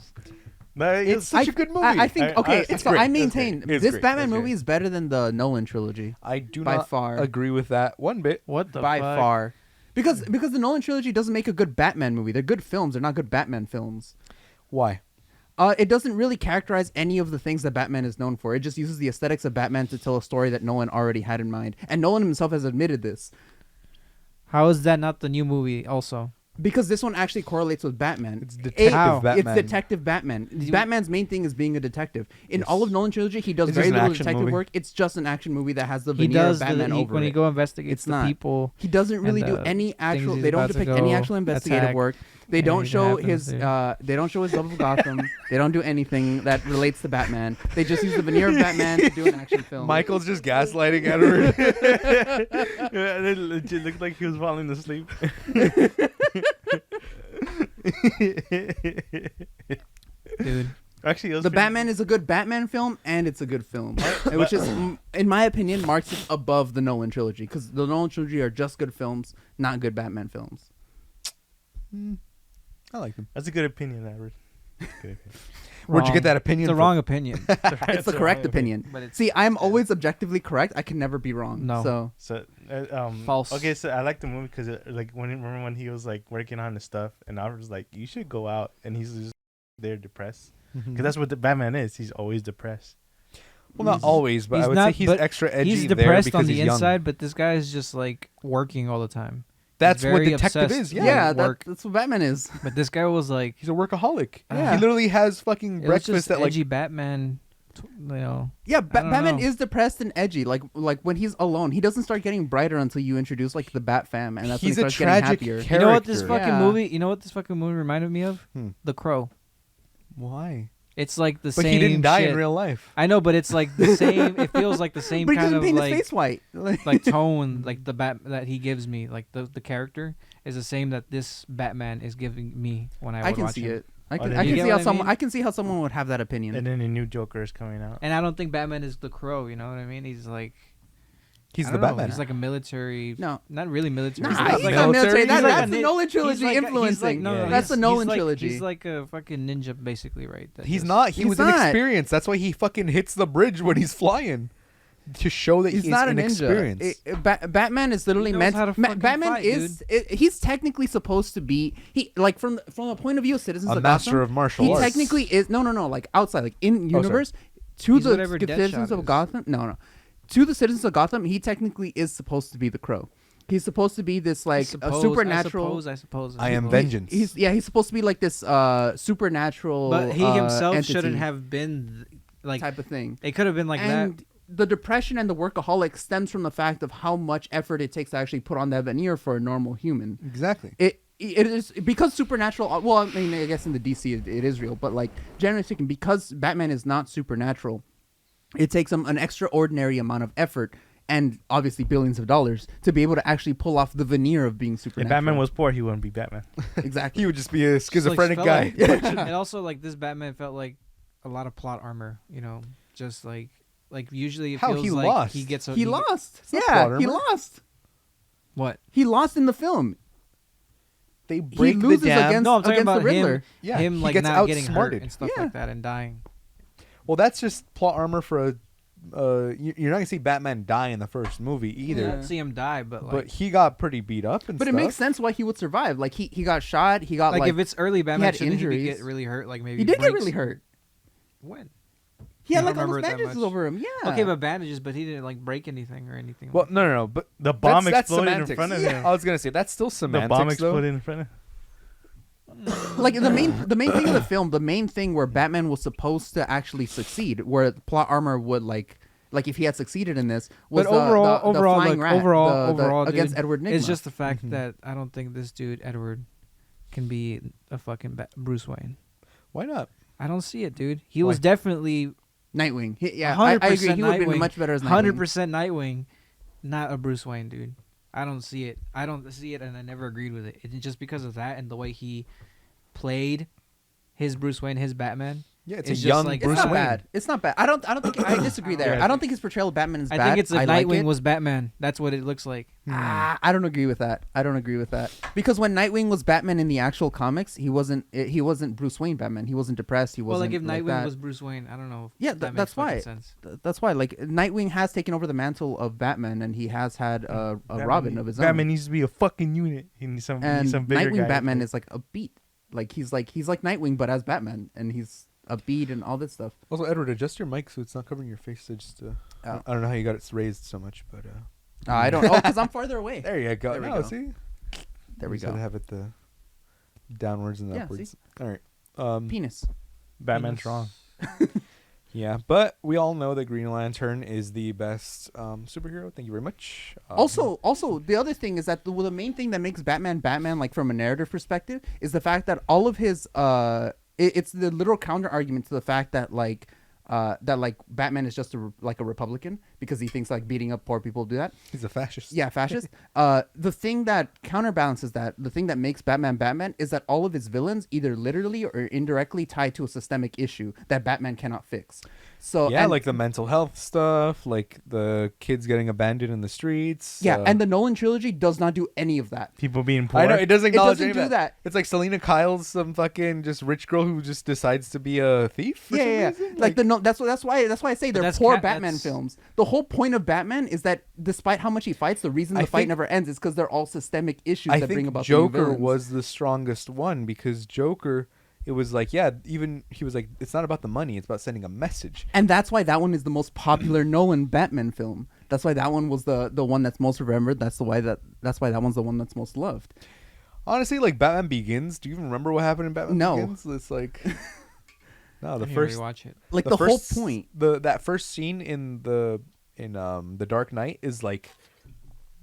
Speaker 3: But
Speaker 1: It's such a good movie.
Speaker 2: I think okay.
Speaker 1: it's
Speaker 2: so
Speaker 1: great.
Speaker 2: I
Speaker 1: It's
Speaker 2: maintain
Speaker 1: great. It's
Speaker 2: this
Speaker 1: great.
Speaker 2: Batman
Speaker 1: It's
Speaker 2: movie
Speaker 1: great.
Speaker 2: is better than the Nolan trilogy
Speaker 1: I do
Speaker 2: by
Speaker 1: not
Speaker 2: far.
Speaker 1: agree with that one bit.
Speaker 4: What the
Speaker 2: by
Speaker 4: fuck?
Speaker 2: far. Because the Nolan trilogy doesn't make a good Batman movie. They're good films. They're not good Batman films.
Speaker 1: Why?
Speaker 2: It doesn't really characterize any of the things that Batman is known for. It just uses the aesthetics of Batman to tell a story that Nolan already had in mind. And Nolan himself has admitted this.
Speaker 4: How is that not the new movie? Also,
Speaker 2: Because this one actually correlates with Batman.
Speaker 1: It's Detective
Speaker 4: How?
Speaker 1: Batman.
Speaker 2: It's Detective Batman. Batman's main thing is being a detective. In
Speaker 1: Yes.
Speaker 2: all of Nolan trilogy, he does
Speaker 1: It's
Speaker 2: very
Speaker 1: just an
Speaker 2: little
Speaker 1: action
Speaker 2: detective
Speaker 1: movie.
Speaker 2: work. It's just an action movie that has the
Speaker 4: he
Speaker 2: veneer
Speaker 4: does
Speaker 2: of Batman over
Speaker 4: when
Speaker 2: it.
Speaker 4: he go investigates
Speaker 2: It's
Speaker 4: the
Speaker 2: not.
Speaker 4: people.
Speaker 2: He doesn't really
Speaker 4: and
Speaker 2: do
Speaker 4: the
Speaker 2: any
Speaker 4: things
Speaker 2: actual.
Speaker 4: he's
Speaker 2: They don't
Speaker 4: about to
Speaker 2: depict any
Speaker 4: go
Speaker 2: actual investigative
Speaker 4: attack.
Speaker 2: work. They don't
Speaker 4: Anything
Speaker 2: show
Speaker 4: happens
Speaker 2: his.
Speaker 4: there.
Speaker 2: They don't show his love of Gotham. They don't do anything that relates to Batman. They just use the veneer of Batman to do an action film.
Speaker 1: Michael's just gaslighting Edward.
Speaker 3: Yeah, it legit looked like he was falling asleep.
Speaker 4: Dude,
Speaker 3: Actually, it was
Speaker 2: The
Speaker 3: pretty-
Speaker 2: Batman is a good Batman film, and it's a good film, which is, in my opinion, marks it above the Nolan trilogy. Because the Nolan trilogy are just good films, not good Batman films.
Speaker 1: I like him.
Speaker 3: That's a good opinion, Edward. Good opinion.
Speaker 1: Where'd you
Speaker 4: wrong.
Speaker 1: get that opinion
Speaker 4: It's a
Speaker 1: from?
Speaker 4: wrong opinion.
Speaker 2: It's the correct opinion.
Speaker 4: But it's-
Speaker 2: See, I'm always objectively correct. I can never be wrong.
Speaker 4: No.
Speaker 2: So
Speaker 3: So,
Speaker 4: False.
Speaker 3: Okay, so I like the movie because, remember when he was like working on his stuff, and I was like, "You should go out," and he's just there depressed because that's what the Batman is. He's always depressed.
Speaker 1: Well, not always, but I would say he's
Speaker 4: but
Speaker 1: extra edgy
Speaker 4: He's
Speaker 1: there
Speaker 4: depressed
Speaker 1: because
Speaker 4: on the
Speaker 1: he's young.
Speaker 4: inside, but this guy is just like working all the time.
Speaker 1: That's what
Speaker 4: very
Speaker 1: detective
Speaker 4: obsessed
Speaker 1: is.
Speaker 4: with
Speaker 1: Yeah,
Speaker 4: work.
Speaker 2: that's what Batman is.
Speaker 4: But this guy was like,
Speaker 1: he's a workaholic.
Speaker 2: Yeah.
Speaker 1: He literally has fucking
Speaker 4: it was
Speaker 1: breakfast
Speaker 4: just
Speaker 1: at like.
Speaker 4: edgy Batman. You know,
Speaker 2: Yeah,
Speaker 4: I don't
Speaker 2: Batman
Speaker 4: know.
Speaker 2: is depressed and edgy. Like when he's alone, he doesn't start getting brighter until you introduce like the Bat Fam, and that's
Speaker 1: He's
Speaker 2: when
Speaker 1: a
Speaker 2: he starts
Speaker 1: tragic
Speaker 2: getting happier.
Speaker 1: character.
Speaker 4: you know what this fucking
Speaker 2: Yeah.
Speaker 4: movie? You know what this fucking movie reminded me of? The Crow.
Speaker 1: Why?
Speaker 4: It's like the
Speaker 1: But
Speaker 4: same.
Speaker 1: he didn't die
Speaker 4: shit.
Speaker 1: in real life.
Speaker 4: I know, but it's like the same. It feels like the same
Speaker 2: But he
Speaker 4: kind
Speaker 2: doesn't
Speaker 4: of
Speaker 2: paint
Speaker 4: like
Speaker 2: his face white.
Speaker 4: like tone, like the bat that he gives me, like the character is the same that this Batman is giving me when I
Speaker 2: I
Speaker 4: would
Speaker 2: can
Speaker 4: watch
Speaker 2: see
Speaker 4: him.
Speaker 2: it. I
Speaker 3: then
Speaker 2: can
Speaker 3: you
Speaker 2: see
Speaker 4: get
Speaker 2: how
Speaker 4: what I
Speaker 2: someone.
Speaker 4: mean?
Speaker 2: I can see how someone would have that opinion.
Speaker 3: And then a new Joker is coming out.
Speaker 4: And I don't think Batman is the Crow. You know what I mean? He's like
Speaker 1: He's
Speaker 4: I
Speaker 1: the
Speaker 4: don't know,
Speaker 1: Batman.
Speaker 4: He's like a military.
Speaker 2: No.
Speaker 4: not really military.
Speaker 2: Nah,
Speaker 1: not
Speaker 2: he's
Speaker 1: like
Speaker 2: not military.
Speaker 1: military.
Speaker 2: That-
Speaker 1: He's like
Speaker 2: that's
Speaker 4: a
Speaker 2: the
Speaker 4: nin-
Speaker 2: Nolan
Speaker 4: he's
Speaker 2: trilogy
Speaker 4: like a-
Speaker 2: influencing.
Speaker 4: He's like, no,
Speaker 2: That's the
Speaker 4: he's
Speaker 2: Nolan
Speaker 4: like,
Speaker 2: trilogy.
Speaker 4: He's like a fucking ninja, basically, right? that
Speaker 1: He's
Speaker 4: just-
Speaker 1: not. He
Speaker 2: He's
Speaker 1: was
Speaker 2: not.
Speaker 1: inexperienced. That's why he fucking hits the bridge when he's flying, to show that
Speaker 2: He's
Speaker 1: he's
Speaker 2: not a ninja.
Speaker 1: inexperienced.
Speaker 2: Batman is literally
Speaker 4: He knows
Speaker 2: meant.
Speaker 4: how to fucking
Speaker 2: Batman
Speaker 4: fight,
Speaker 2: is. He's technically supposed to be. He like from the point of view of citizens
Speaker 1: A
Speaker 2: of
Speaker 1: master
Speaker 2: Gotham,
Speaker 1: of martial
Speaker 2: he
Speaker 1: arts.
Speaker 2: technically is. No. Like outside, like in
Speaker 1: sorry.
Speaker 2: universe, to
Speaker 4: He's
Speaker 2: the
Speaker 4: whatever
Speaker 2: citizens
Speaker 4: Deadshot
Speaker 2: of
Speaker 4: is.
Speaker 2: Gotham. No. To the citizens of Gotham, he technically is supposed to be the Crow. He's supposed to be this like a supernatural.
Speaker 4: I suppose.
Speaker 1: I am
Speaker 4: suppose.
Speaker 1: vengeance.
Speaker 2: He's supposed to be like this supernatural.
Speaker 4: But he himself
Speaker 2: entity
Speaker 4: shouldn't have been like.
Speaker 2: type of thing.
Speaker 4: It could have been like
Speaker 2: And
Speaker 4: that.
Speaker 2: the depression and the workaholic stems from the fact of how much effort it takes to actually put on that veneer for a normal human.
Speaker 1: Exactly.
Speaker 2: It is because supernatural. Well, I mean, I guess in the DC it is real, but like generally speaking, because Batman is not supernatural, it takes him an extraordinary amount of effort and obviously billions of dollars to be able to actually pull off the veneer of being
Speaker 3: If
Speaker 2: supernatural.
Speaker 3: Batman was poor, he wouldn't be Batman.
Speaker 2: exactly.
Speaker 1: He would just be a
Speaker 4: Just, like,
Speaker 1: schizophrenic
Speaker 4: felt
Speaker 1: guy.
Speaker 4: like- and also, like this Batman felt like a lot of plot armor. You know, just like usually it
Speaker 1: How,
Speaker 4: feels
Speaker 1: he
Speaker 4: like
Speaker 1: lost?
Speaker 4: he gets.
Speaker 2: He lost.
Speaker 1: not
Speaker 2: Yeah,
Speaker 1: plot
Speaker 2: he
Speaker 1: armor.
Speaker 2: lost.
Speaker 4: What?
Speaker 2: He lost in the film.
Speaker 1: They break
Speaker 2: loses
Speaker 1: the dam.
Speaker 2: against-
Speaker 4: No, I'm talking
Speaker 2: against the
Speaker 4: about
Speaker 2: Riddler.
Speaker 4: him.
Speaker 1: Yeah,
Speaker 4: him
Speaker 1: he
Speaker 4: like
Speaker 1: gets
Speaker 4: not getting hurt
Speaker 1: outsmarted.
Speaker 4: and stuff
Speaker 2: Yeah.
Speaker 4: like that and dying.
Speaker 1: Well, that's just plot armor for a. You're not gonna see Batman die in the first movie either.
Speaker 4: You don't see him die, but like,
Speaker 1: But he got pretty beat up and
Speaker 2: But
Speaker 1: stuff.
Speaker 2: it makes sense why he would survive. Like he got shot. He got
Speaker 4: like
Speaker 2: like
Speaker 4: if it's early Batman,
Speaker 2: had
Speaker 4: shouldn't he
Speaker 2: injuries.
Speaker 4: get really hurt? Like maybe
Speaker 2: he did get
Speaker 4: breaks-
Speaker 2: really hurt.
Speaker 4: When?
Speaker 2: He had
Speaker 4: I
Speaker 2: like
Speaker 4: don't
Speaker 2: all those
Speaker 4: remember it that
Speaker 2: bandages
Speaker 4: much.
Speaker 2: over him. Yeah.
Speaker 4: Okay, but bandages, but he didn't like break anything or anything.
Speaker 1: Well,
Speaker 4: like
Speaker 1: no. But
Speaker 3: The bomb
Speaker 1: that's
Speaker 3: exploded in
Speaker 1: semantics.
Speaker 3: front of him.
Speaker 1: I was gonna say that's still
Speaker 3: The
Speaker 1: semantics.
Speaker 3: bomb
Speaker 1: though.
Speaker 3: exploded in front of him.
Speaker 2: like the main thing of the film, the main thing where Batman was supposed to actually succeed, where the plot armor would like if he had succeeded in this, was
Speaker 4: But
Speaker 2: the
Speaker 4: overall,
Speaker 2: flying
Speaker 4: like,
Speaker 2: rat,
Speaker 4: overall,
Speaker 2: against
Speaker 4: dude,
Speaker 2: Edward Nygma.
Speaker 4: it's just the fact that I don't think this dude Edward can be a fucking Bruce Wayne.
Speaker 1: Why not?
Speaker 4: I don't see it, dude. He was definitely
Speaker 2: Nightwing. I
Speaker 4: 100%
Speaker 2: agree. He would have been
Speaker 4: Nightwing.
Speaker 2: much better as Nightwing.
Speaker 4: 100% Nightwing, not a Bruce Wayne, dude. I don't see it. I don't see it, and I never agreed with it. It's just because of that and the way he played his Bruce Wayne, his Batman.
Speaker 1: Yeah, it's
Speaker 4: It's
Speaker 1: a
Speaker 4: just
Speaker 1: young
Speaker 4: like-
Speaker 2: It's
Speaker 1: Bruce
Speaker 2: not
Speaker 1: Wayne.
Speaker 2: bad. It's not bad. I don't think I disagree there.
Speaker 3: Yeah.
Speaker 2: I don't think his portrayal of Batman is
Speaker 4: I
Speaker 2: bad.
Speaker 4: think it's like
Speaker 2: like
Speaker 4: Nightwing
Speaker 2: it.
Speaker 4: was Batman. That's what it looks like.
Speaker 2: I don't agree with that. Because when Nightwing was Batman in the actual comics, he wasn't Bruce Wayne Batman. He wasn't depressed. He
Speaker 4: Well,
Speaker 2: wasn't
Speaker 4: like if Nightwing
Speaker 2: that.
Speaker 4: was Bruce Wayne, I don't know. If
Speaker 2: Yeah,
Speaker 4: that
Speaker 2: that's
Speaker 4: makes fucking
Speaker 2: why.
Speaker 4: Sense.
Speaker 2: That's why. Like Nightwing has taken over the mantle of Batman, and he has had a Robin of his own.
Speaker 3: Batman needs to be a fucking unit. He needs some. He
Speaker 2: and
Speaker 3: needs some bigger
Speaker 2: Nightwing
Speaker 3: guy.
Speaker 2: Batman is like a beat. Like he's like Nightwing, but as Batman, and he's a beat and all this stuff.
Speaker 1: Also, Edward, adjust your mic so it's not covering your face. So just, I don't know how you got it raised so much, but
Speaker 2: I don't know because I'm farther away.
Speaker 1: there you go.
Speaker 2: There we
Speaker 1: No,
Speaker 2: go.
Speaker 1: see,
Speaker 2: There we
Speaker 1: You just gotta
Speaker 2: go.
Speaker 1: have it the downwards and
Speaker 2: Yeah,
Speaker 1: upwards. All right.
Speaker 2: Penis.
Speaker 3: Batman's wrong.
Speaker 1: Yeah, but we all know that Green Lantern is the best superhero. Thank you very much.
Speaker 2: Also, the other thing is that the main thing that makes Batman, like from a narrative perspective, is the fact that all of his it's the literal counter argument to the fact that Batman is just a Republican because he thinks like beating up poor people do that.
Speaker 1: he's a fascist.
Speaker 2: Yeah, fascist. The thing that counterbalances that, the thing that makes Batman, is that all of his villains either literally or indirectly tied to a systemic issue that Batman cannot fix. So
Speaker 1: yeah,
Speaker 2: and-
Speaker 1: like the mental health stuff, like the kids getting abandoned in the streets.
Speaker 2: yeah, and the Nolan trilogy does not do any of that.
Speaker 3: People being poor.
Speaker 1: I know it doesn't acknowledge
Speaker 2: doesn't
Speaker 1: any of
Speaker 2: do that.
Speaker 1: It's like Selena Kyle's some fucking just rich girl who just decides to be a thief. For some reason.
Speaker 2: Like that's why I say they're
Speaker 4: that's
Speaker 2: poor
Speaker 4: cat-
Speaker 2: Batman
Speaker 4: that's-
Speaker 2: films. The whole point of Batman is that despite how much he fights, the reason the
Speaker 1: I
Speaker 2: fight
Speaker 1: think-
Speaker 2: never ends is because they're all systemic issues
Speaker 1: I
Speaker 2: that bring
Speaker 1: think
Speaker 2: about the new
Speaker 1: Joker
Speaker 2: villains.
Speaker 1: was the strongest one because Joker, it was like, yeah, even he was like, it's not about the money, it's about sending a message.
Speaker 2: And that's why that one is the most popular Nolan Batman film. That's why that one was the one that's most remembered. That's why that one's the one that's most loved.
Speaker 1: Honestly, like Batman Begins, do you even remember what happened in Batman
Speaker 2: No.
Speaker 1: Begins? It's like, no, the
Speaker 4: I need to
Speaker 1: first,
Speaker 4: rewatch it.
Speaker 2: Like the whole
Speaker 1: first-
Speaker 2: point.
Speaker 1: that first scene in the Dark Knight is like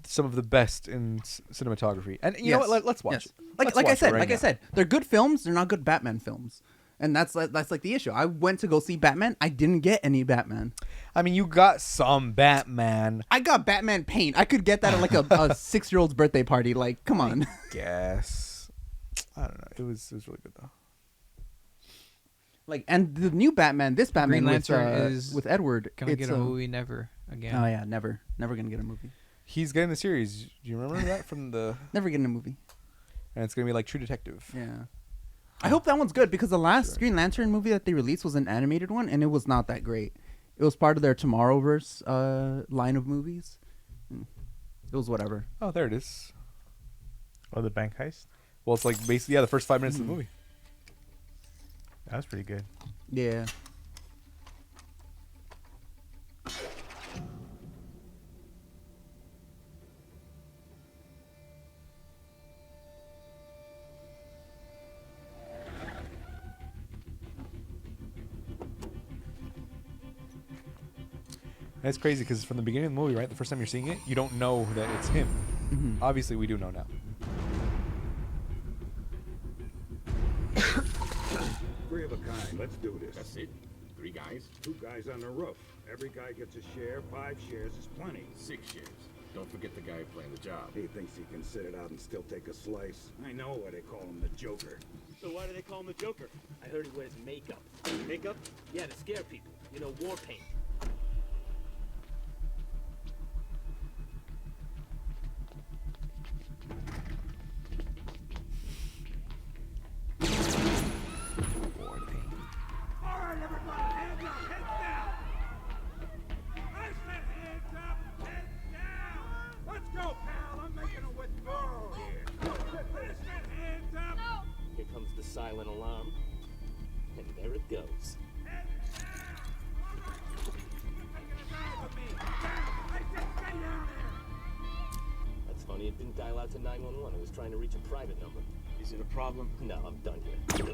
Speaker 1: some of the best in cinematography. And you know what? Let's watch
Speaker 2: Yes.
Speaker 1: it. Let's
Speaker 2: Like I
Speaker 1: watch it
Speaker 2: said,
Speaker 1: right now.
Speaker 2: they're good films. They're not good Batman films, and that's like the issue. I went to go see Batman. I didn't get any Batman.
Speaker 1: I mean, you got some Batman.
Speaker 2: I got Batman paint. I could get that at like a 6-year-old's birthday party. Like, come on.
Speaker 1: Guess. I don't know. It was really good though.
Speaker 2: Like, and the new Batman, this Batman
Speaker 4: Green Lantern
Speaker 2: with,
Speaker 4: is
Speaker 2: with Edward,
Speaker 4: Gonna
Speaker 2: it's
Speaker 4: get a movie never again.
Speaker 2: Oh yeah, never gonna get a movie.
Speaker 1: He's getting the series. Do you remember that from the?
Speaker 2: Never getting a movie.
Speaker 1: And it's gonna be like True Detective.
Speaker 2: Yeah. I hope that one's good because the last Green Lantern movie that they released was an animated one, and it was not that great. It was part of their Tomorrowverse line of movies. It was whatever.
Speaker 1: Oh, there it is.
Speaker 3: Oh, the bank heist.
Speaker 1: Well, it's like basically the first 5 minutes of the movie.
Speaker 3: That was pretty good.
Speaker 2: Yeah.
Speaker 1: And it's crazy because from the beginning of the movie, right, the first time you're seeing it, you don't know that it's him.
Speaker 2: Mm-hmm.
Speaker 1: Obviously, we do know now.
Speaker 9: Three of a kind. Let's do this.
Speaker 5: That's it? 3 guys?
Speaker 9: 2 guys on the roof. Every guy gets a share. 5 shares is plenty.
Speaker 5: 6 shares. Don't forget the guy playing the job.
Speaker 9: He thinks he can sit it out and still take a slice. I know why they call him the Joker.
Speaker 10: So why do they call him the Joker? I heard he wears makeup. Makeup? Yeah, to scare people. You know, war paint.
Speaker 9: All right, everybody, hands up,
Speaker 10: dial out to 911. I was trying to reach a private number.
Speaker 9: Is it a problem?
Speaker 10: No, I'm done here.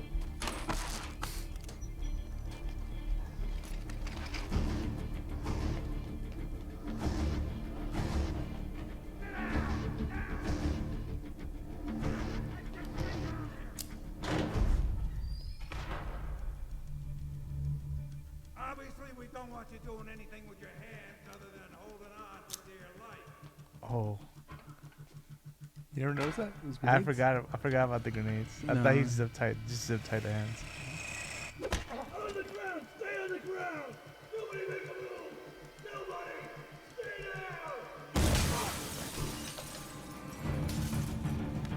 Speaker 9: Obviously, we don't want you doing anything with your hands other than holding on for dear life.
Speaker 3: Oh,
Speaker 1: You never noticed that? It was
Speaker 3: I
Speaker 1: grenades?
Speaker 3: forgot about the grenades. I
Speaker 2: No.
Speaker 3: thought he zip tied the hands.
Speaker 9: On the ground! Stay on the ground! Nobody make a move! Nobody! Stay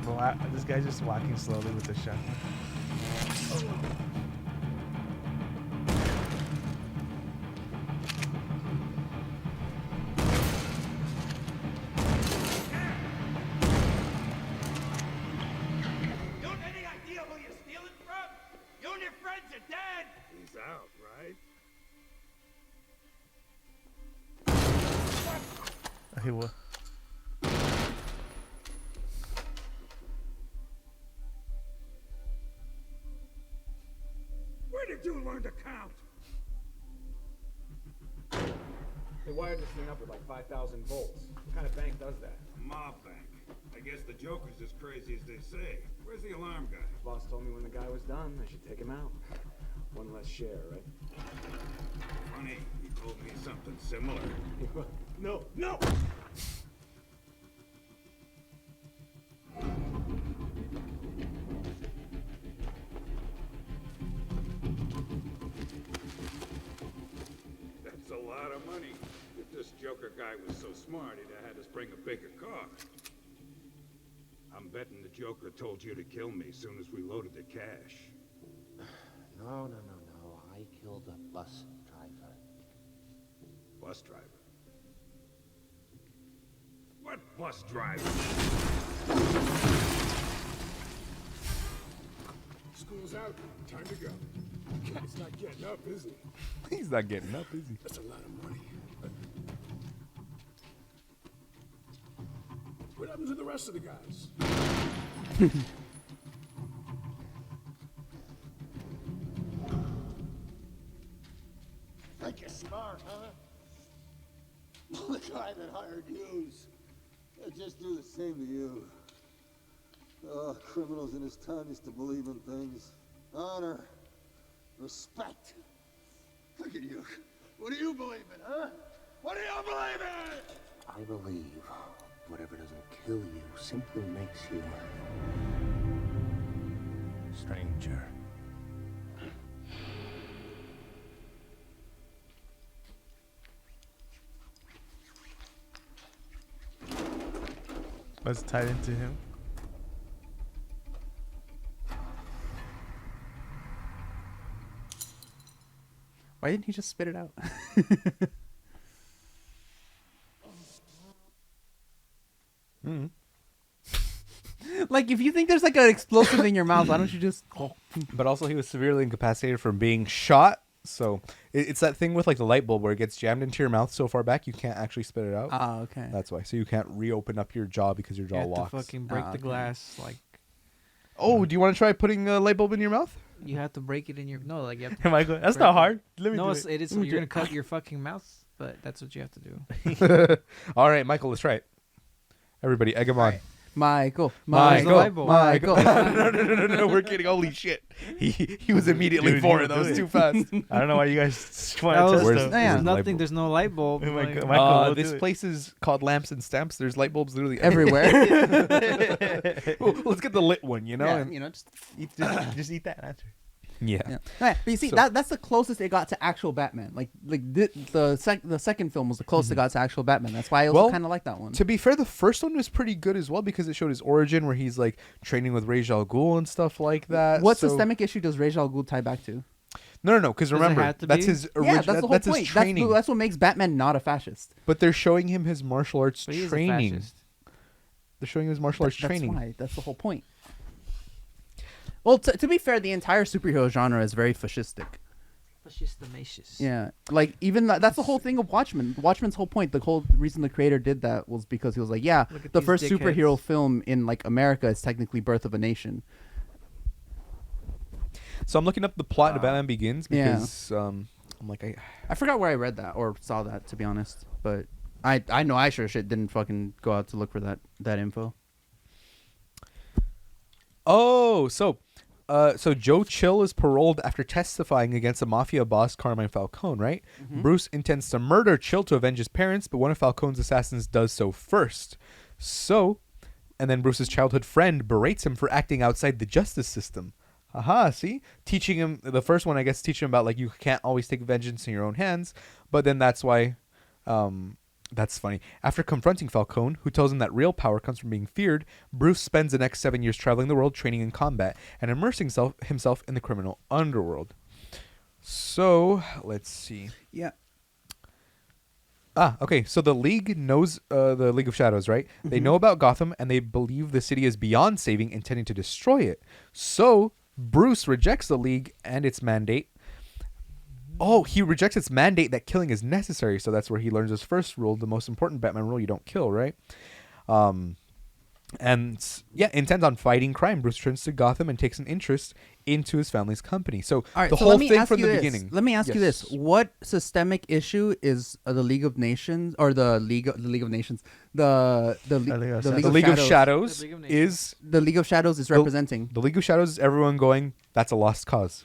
Speaker 9: down!
Speaker 3: Bro, this guy's just walking slowly with the shotgun.
Speaker 9: You have any idea who you're stealing from? You and your friends are dead! He's out, right?
Speaker 3: He will.
Speaker 9: Where did you learn to count?
Speaker 11: They wired this thing up with like 5,000 volts. What kind of bank does that?
Speaker 9: Mob bank. I guess the Joker's as crazy as they say. Where's the alarm guy?
Speaker 11: Boss told me when the guy was done, I should take him out. One less share, right?
Speaker 9: Funny, he told me something similar.
Speaker 11: No, no!
Speaker 9: That's a lot of money. If this Joker guy was so smart, he'd have had us bring a bigger car. I'm betting the Joker told you to kill me as soon as we loaded the cash.
Speaker 12: No. I killed a bus driver.
Speaker 9: Bus driver? What bus driver? School's out. Time to go. Guy's not getting up, is he?
Speaker 1: He's not getting up, is he?
Speaker 9: That's a lot of money. What happened to the rest of the guys?
Speaker 13: Think you're smart, huh? The guy that hired yous. He'll just do the same to you. Oh, criminals in his town used to believe in things. Honor. Respect. Look at you. What do you believe in, huh? What do you believe in?
Speaker 12: I believe whatever doesn't kill you simply makes you stranger.
Speaker 3: What's tied into him?
Speaker 2: Why didn't he just spit it out? Like, if you think there's like an explosive in your mouth, why don't you just...
Speaker 1: But also, he was severely incapacitated from being shot. So it's that thing with like the light bulb where it gets jammed into your mouth so far back you can't actually spit it out.
Speaker 2: Oh, okay.
Speaker 1: That's why. So you can't reopen up your jaw because your jaw
Speaker 4: You have
Speaker 1: locks.
Speaker 4: to fucking break the glass. Like,
Speaker 1: oh, do you want to try putting a light bulb in your mouth?
Speaker 4: you have to break it in your like. You have to
Speaker 3: Am I going? That's
Speaker 4: break
Speaker 3: not
Speaker 4: it.
Speaker 3: hard. Let me
Speaker 4: No,
Speaker 3: do
Speaker 4: it's,
Speaker 3: it.
Speaker 4: it is.
Speaker 2: Let me
Speaker 4: You're
Speaker 2: do
Speaker 4: gonna cut your fucking mouth, but that's what you have to do.
Speaker 1: All right, Michael, let's try it. Everybody, egg him on.
Speaker 2: Michael.
Speaker 4: Where's the light bulb?
Speaker 2: Michael.
Speaker 1: No, we're kidding. Holy shit. He was immediately
Speaker 3: Dude,
Speaker 1: for
Speaker 3: you
Speaker 1: it. That
Speaker 3: do
Speaker 1: was
Speaker 3: it.
Speaker 1: too fast.
Speaker 3: I don't know why you guys want
Speaker 4: That
Speaker 3: to
Speaker 4: was-
Speaker 3: test
Speaker 1: Where's-
Speaker 3: them.
Speaker 1: where's
Speaker 4: There's
Speaker 1: the light
Speaker 4: nothing.
Speaker 1: bulb?
Speaker 4: There's no light bulb.
Speaker 3: Oh my
Speaker 4: like-
Speaker 3: God, Michael, we'll
Speaker 1: This
Speaker 3: do it.
Speaker 1: place is called Lamps and Stamps. There's light bulbs literally
Speaker 2: Everywhere.
Speaker 1: Well, let's get the lit one, you know?
Speaker 2: Yeah,
Speaker 1: And-
Speaker 2: you know, just...
Speaker 3: Just eat that answer.
Speaker 1: yeah.
Speaker 2: Yeah. Right, but you see,
Speaker 1: So-
Speaker 2: that's the closest it got to actual Batman. Like the second film was the closest it got to actual Batman. That's why I also
Speaker 1: Well,
Speaker 2: kind of like that one.
Speaker 1: To be fair, the first one was pretty good as well because it showed his origin where he's like training with Ra's al Ghul and stuff like that.
Speaker 2: What
Speaker 1: so...
Speaker 2: systemic issue does Ra's al Ghul tie back to?
Speaker 1: No, because
Speaker 4: Does it
Speaker 1: remember,
Speaker 4: have to
Speaker 1: that's
Speaker 4: be?
Speaker 1: his
Speaker 2: Yeah,
Speaker 1: origin.
Speaker 2: that's the whole
Speaker 1: That's
Speaker 2: point.
Speaker 1: his training.
Speaker 2: That's what makes Batman not a fascist.
Speaker 1: But they're showing him his martial arts
Speaker 4: But he is a
Speaker 1: training.
Speaker 4: fascist.
Speaker 1: They're showing him his martial arts training.
Speaker 2: That's why. That's the whole point. Well, to be fair, the entire superhero genre is very fascistic. Yeah, like even that's the whole thing of Watchmen. Watchmen's whole point, the whole reason the creator did that was because he was like, yeah, the first superhero film in like America is technically Birth of a Nation.
Speaker 1: So I'm looking up the plot of Batman Begins because I'm like,
Speaker 2: I forgot where I read that or saw that, to be honest, but I know I sure shit didn't fucking go out to look for that info.
Speaker 1: Oh, so Joe Chill is paroled after testifying against the mafia boss Carmine Falcone, right?
Speaker 2: Mm-hmm.
Speaker 1: Bruce intends to murder Chill to avenge his parents, but one of Falcone's assassins does so first. And then Bruce's childhood friend berates him for acting outside the justice system. Aha, see? Teaching him, the first one, I guess, teaching him about, like, you can't always take vengeance in your own hands, but then that's why, that's funny. After confronting Falcone, who tells him that real power comes from being feared, Bruce spends the next 7 years traveling the world, training in combat, and immersing himself in the criminal underworld. So, let's see.
Speaker 2: Yeah.
Speaker 1: Okay, so the League knows, the League of Shadows, right? Mm-hmm. They know about Gotham, and they believe the city is beyond saving, intending to destroy it. So, Bruce rejects the League and its mandate. Oh, he rejects its mandate that killing is necessary. So that's where he learns his first rule, the most important Batman rule: you don't kill, right? And yeah, intends on fighting crime. Bruce returns to Gotham and takes an interest into his family's company. So the whole thing from the beginning.
Speaker 2: Let me ask you this: what systemic issue is the League of Nations or the League of Nations? The
Speaker 1: League of Shadows is
Speaker 2: the League of Shadows is representing.
Speaker 1: The League of Shadows is everyone going, that's a lost cause.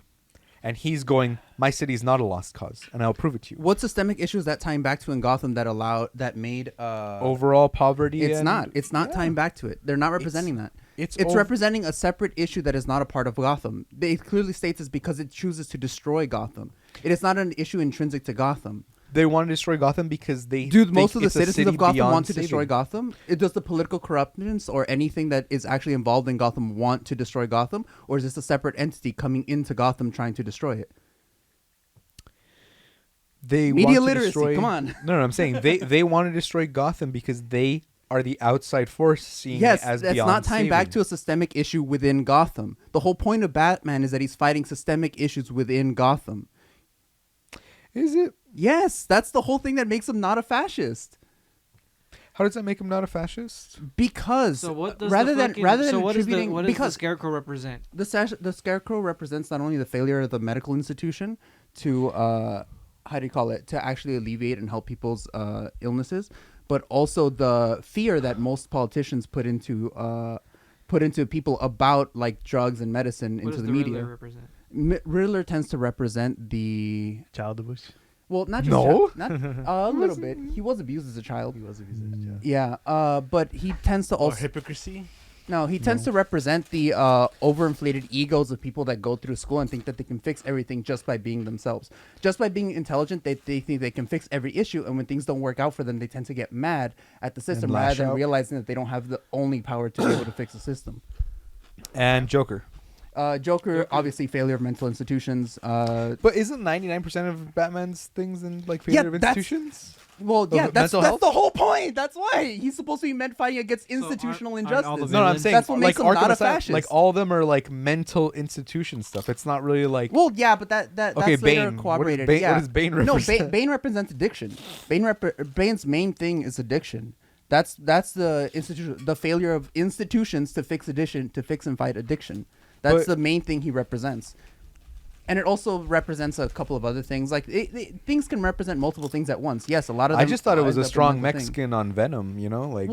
Speaker 1: And he's going, my city is not a lost cause, and I'll prove it to you.
Speaker 2: What systemic issues that tying back to in Gotham that made
Speaker 1: overall poverty?
Speaker 2: It's not tying back to it. They're not representing that. It's representing a separate issue that is not a part of Gotham. It clearly states it's because it chooses to destroy Gotham. It is not an issue intrinsic to Gotham.
Speaker 1: They want to destroy Gotham because they
Speaker 2: most of the citizens of Gotham want to destroy Gotham. Does the political corruptness or anything that is actually involved in Gotham want to destroy Gotham, or is this a separate entity coming into Gotham trying to destroy it? Media literacy, come on.
Speaker 1: No, I'm saying they want to destroy Gotham because they are the outside force seeing it as beyond saving.
Speaker 2: Yes, that's not tying back to a systemic issue within Gotham. The whole point of Batman is that he's fighting systemic issues within Gotham.
Speaker 1: Is it?
Speaker 2: Yes, that's the whole thing that makes him not a fascist.
Speaker 1: How does that make him not a fascist?
Speaker 2: Because
Speaker 4: what does
Speaker 2: rather than
Speaker 4: what does
Speaker 2: the
Speaker 4: Scarecrow represent?
Speaker 2: The Scarecrow represents not only the failure of the medical institution to to actually alleviate and help people's illnesses, but also the fear that most politicians put into people about like drugs and medicine into the media.
Speaker 4: Riddler represent?
Speaker 2: Riddler tends to represent the
Speaker 3: child abuse.
Speaker 2: Well, not just not a little bit. He was abused as a child.
Speaker 3: He was abused as a child.
Speaker 2: Yeah, but he tends to also
Speaker 3: hypocrisy.
Speaker 2: No, he tends to represent the overinflated egos of people that go through school and think that they can fix everything just by being themselves. Just by being intelligent, they think they can fix every issue, and when things don't work out for them, they tend to get mad at the system rather than realizing that they don't have the only power to be able to fix the system.
Speaker 1: And Joker.
Speaker 2: Joker, obviously failure of mental institutions.
Speaker 1: But isn't 99% of Batman's things in like failure of institutions?
Speaker 2: Well, yeah, that's the whole point. That's why he's supposed to be meant fighting against institutional injustice.
Speaker 1: No, I'm saying
Speaker 2: that's what makes
Speaker 1: like
Speaker 2: him not a fascist.
Speaker 1: Like all of them are like mental institution stuff. It's not really like.
Speaker 2: Well, yeah, but that's later cooperated.
Speaker 1: What does Bane represent?
Speaker 2: No, Bane represents addiction. Bane's main thing is addiction. That's the institution, the failure of institutions to fix and fight addiction. That's the main thing he represents. And it also represents a couple of other things. Like things can represent multiple things at once. Yes, a lot of them.
Speaker 1: I just thought it was a strong Mexican on Venom, like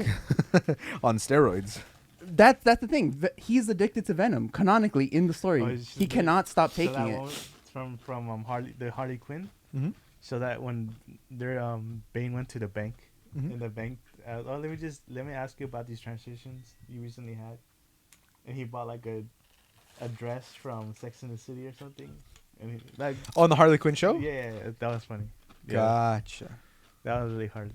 Speaker 1: on steroids.
Speaker 2: That's the thing. He's addicted to Venom canonically in the story. He cannot stop taking it.
Speaker 3: From Harley Quinn.
Speaker 1: Mm-hmm.
Speaker 3: So that when Bane went to the bank, in the bank, let me ask you about these transitions you recently had, and he bought like a dress from Sex and the City or something, and
Speaker 1: on the Harley Quinn show.
Speaker 3: Yeah, that was funny. Yeah.
Speaker 1: Gotcha.
Speaker 3: That was really hard.